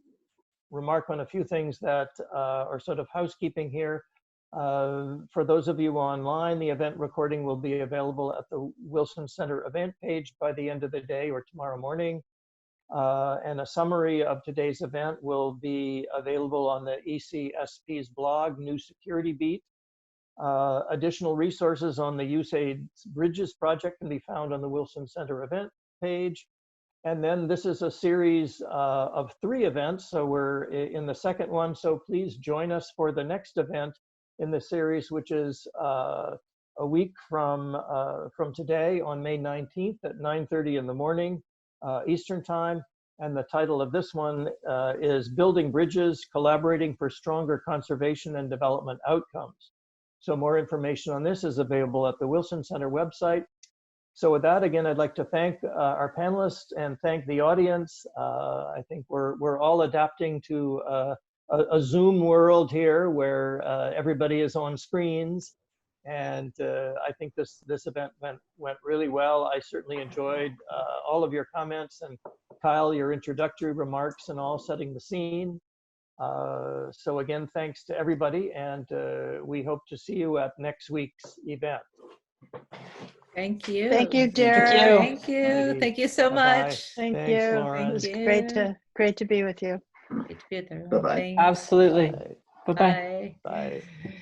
[SPEAKER 3] remark on a few things that are sort of housekeeping here. For those of you online, the event recording will be available at the Wilson Center event page by the end of the day or tomorrow morning. And a summary of today's event will be available on the ECSP's blog, New Security Beat. Additional resources on the USAID's Bridges project can be found on the Wilson Center event page. And then this is a series of 3 events. So we're in the second one. So please join us for the next event in the series, which is a week from today on May 19th at 9:30 in the morning. Eastern Time, and the title of this one is Building Bridges, Collaborating for Stronger Conservation and Development Outcomes. So more information on this is available at the Wilson Center website. So with that, again, I'd like to thank our panelists and thank the audience. I think we're all adapting to a Zoom world here where everybody is on screens. And I think this event went really well. I certainly enjoyed all of your comments, and Kyle, your introductory remarks and all, setting the scene. So again, thanks to everybody, and we hope to see you at next week's event.
[SPEAKER 6] Thank you.
[SPEAKER 5] Thank you, Derek.
[SPEAKER 6] Thank you. Thank you so
[SPEAKER 3] Bye-bye.
[SPEAKER 6] much.
[SPEAKER 5] Thank
[SPEAKER 3] Thanks,
[SPEAKER 5] you.
[SPEAKER 3] Lauren.
[SPEAKER 5] It was
[SPEAKER 6] Thank you.
[SPEAKER 5] great to be with you.
[SPEAKER 6] Great to be there.
[SPEAKER 2] Bye-bye.
[SPEAKER 6] Thanks.
[SPEAKER 4] Absolutely.
[SPEAKER 3] Bye.
[SPEAKER 4] Bye-bye.
[SPEAKER 6] Bye.
[SPEAKER 3] Bye.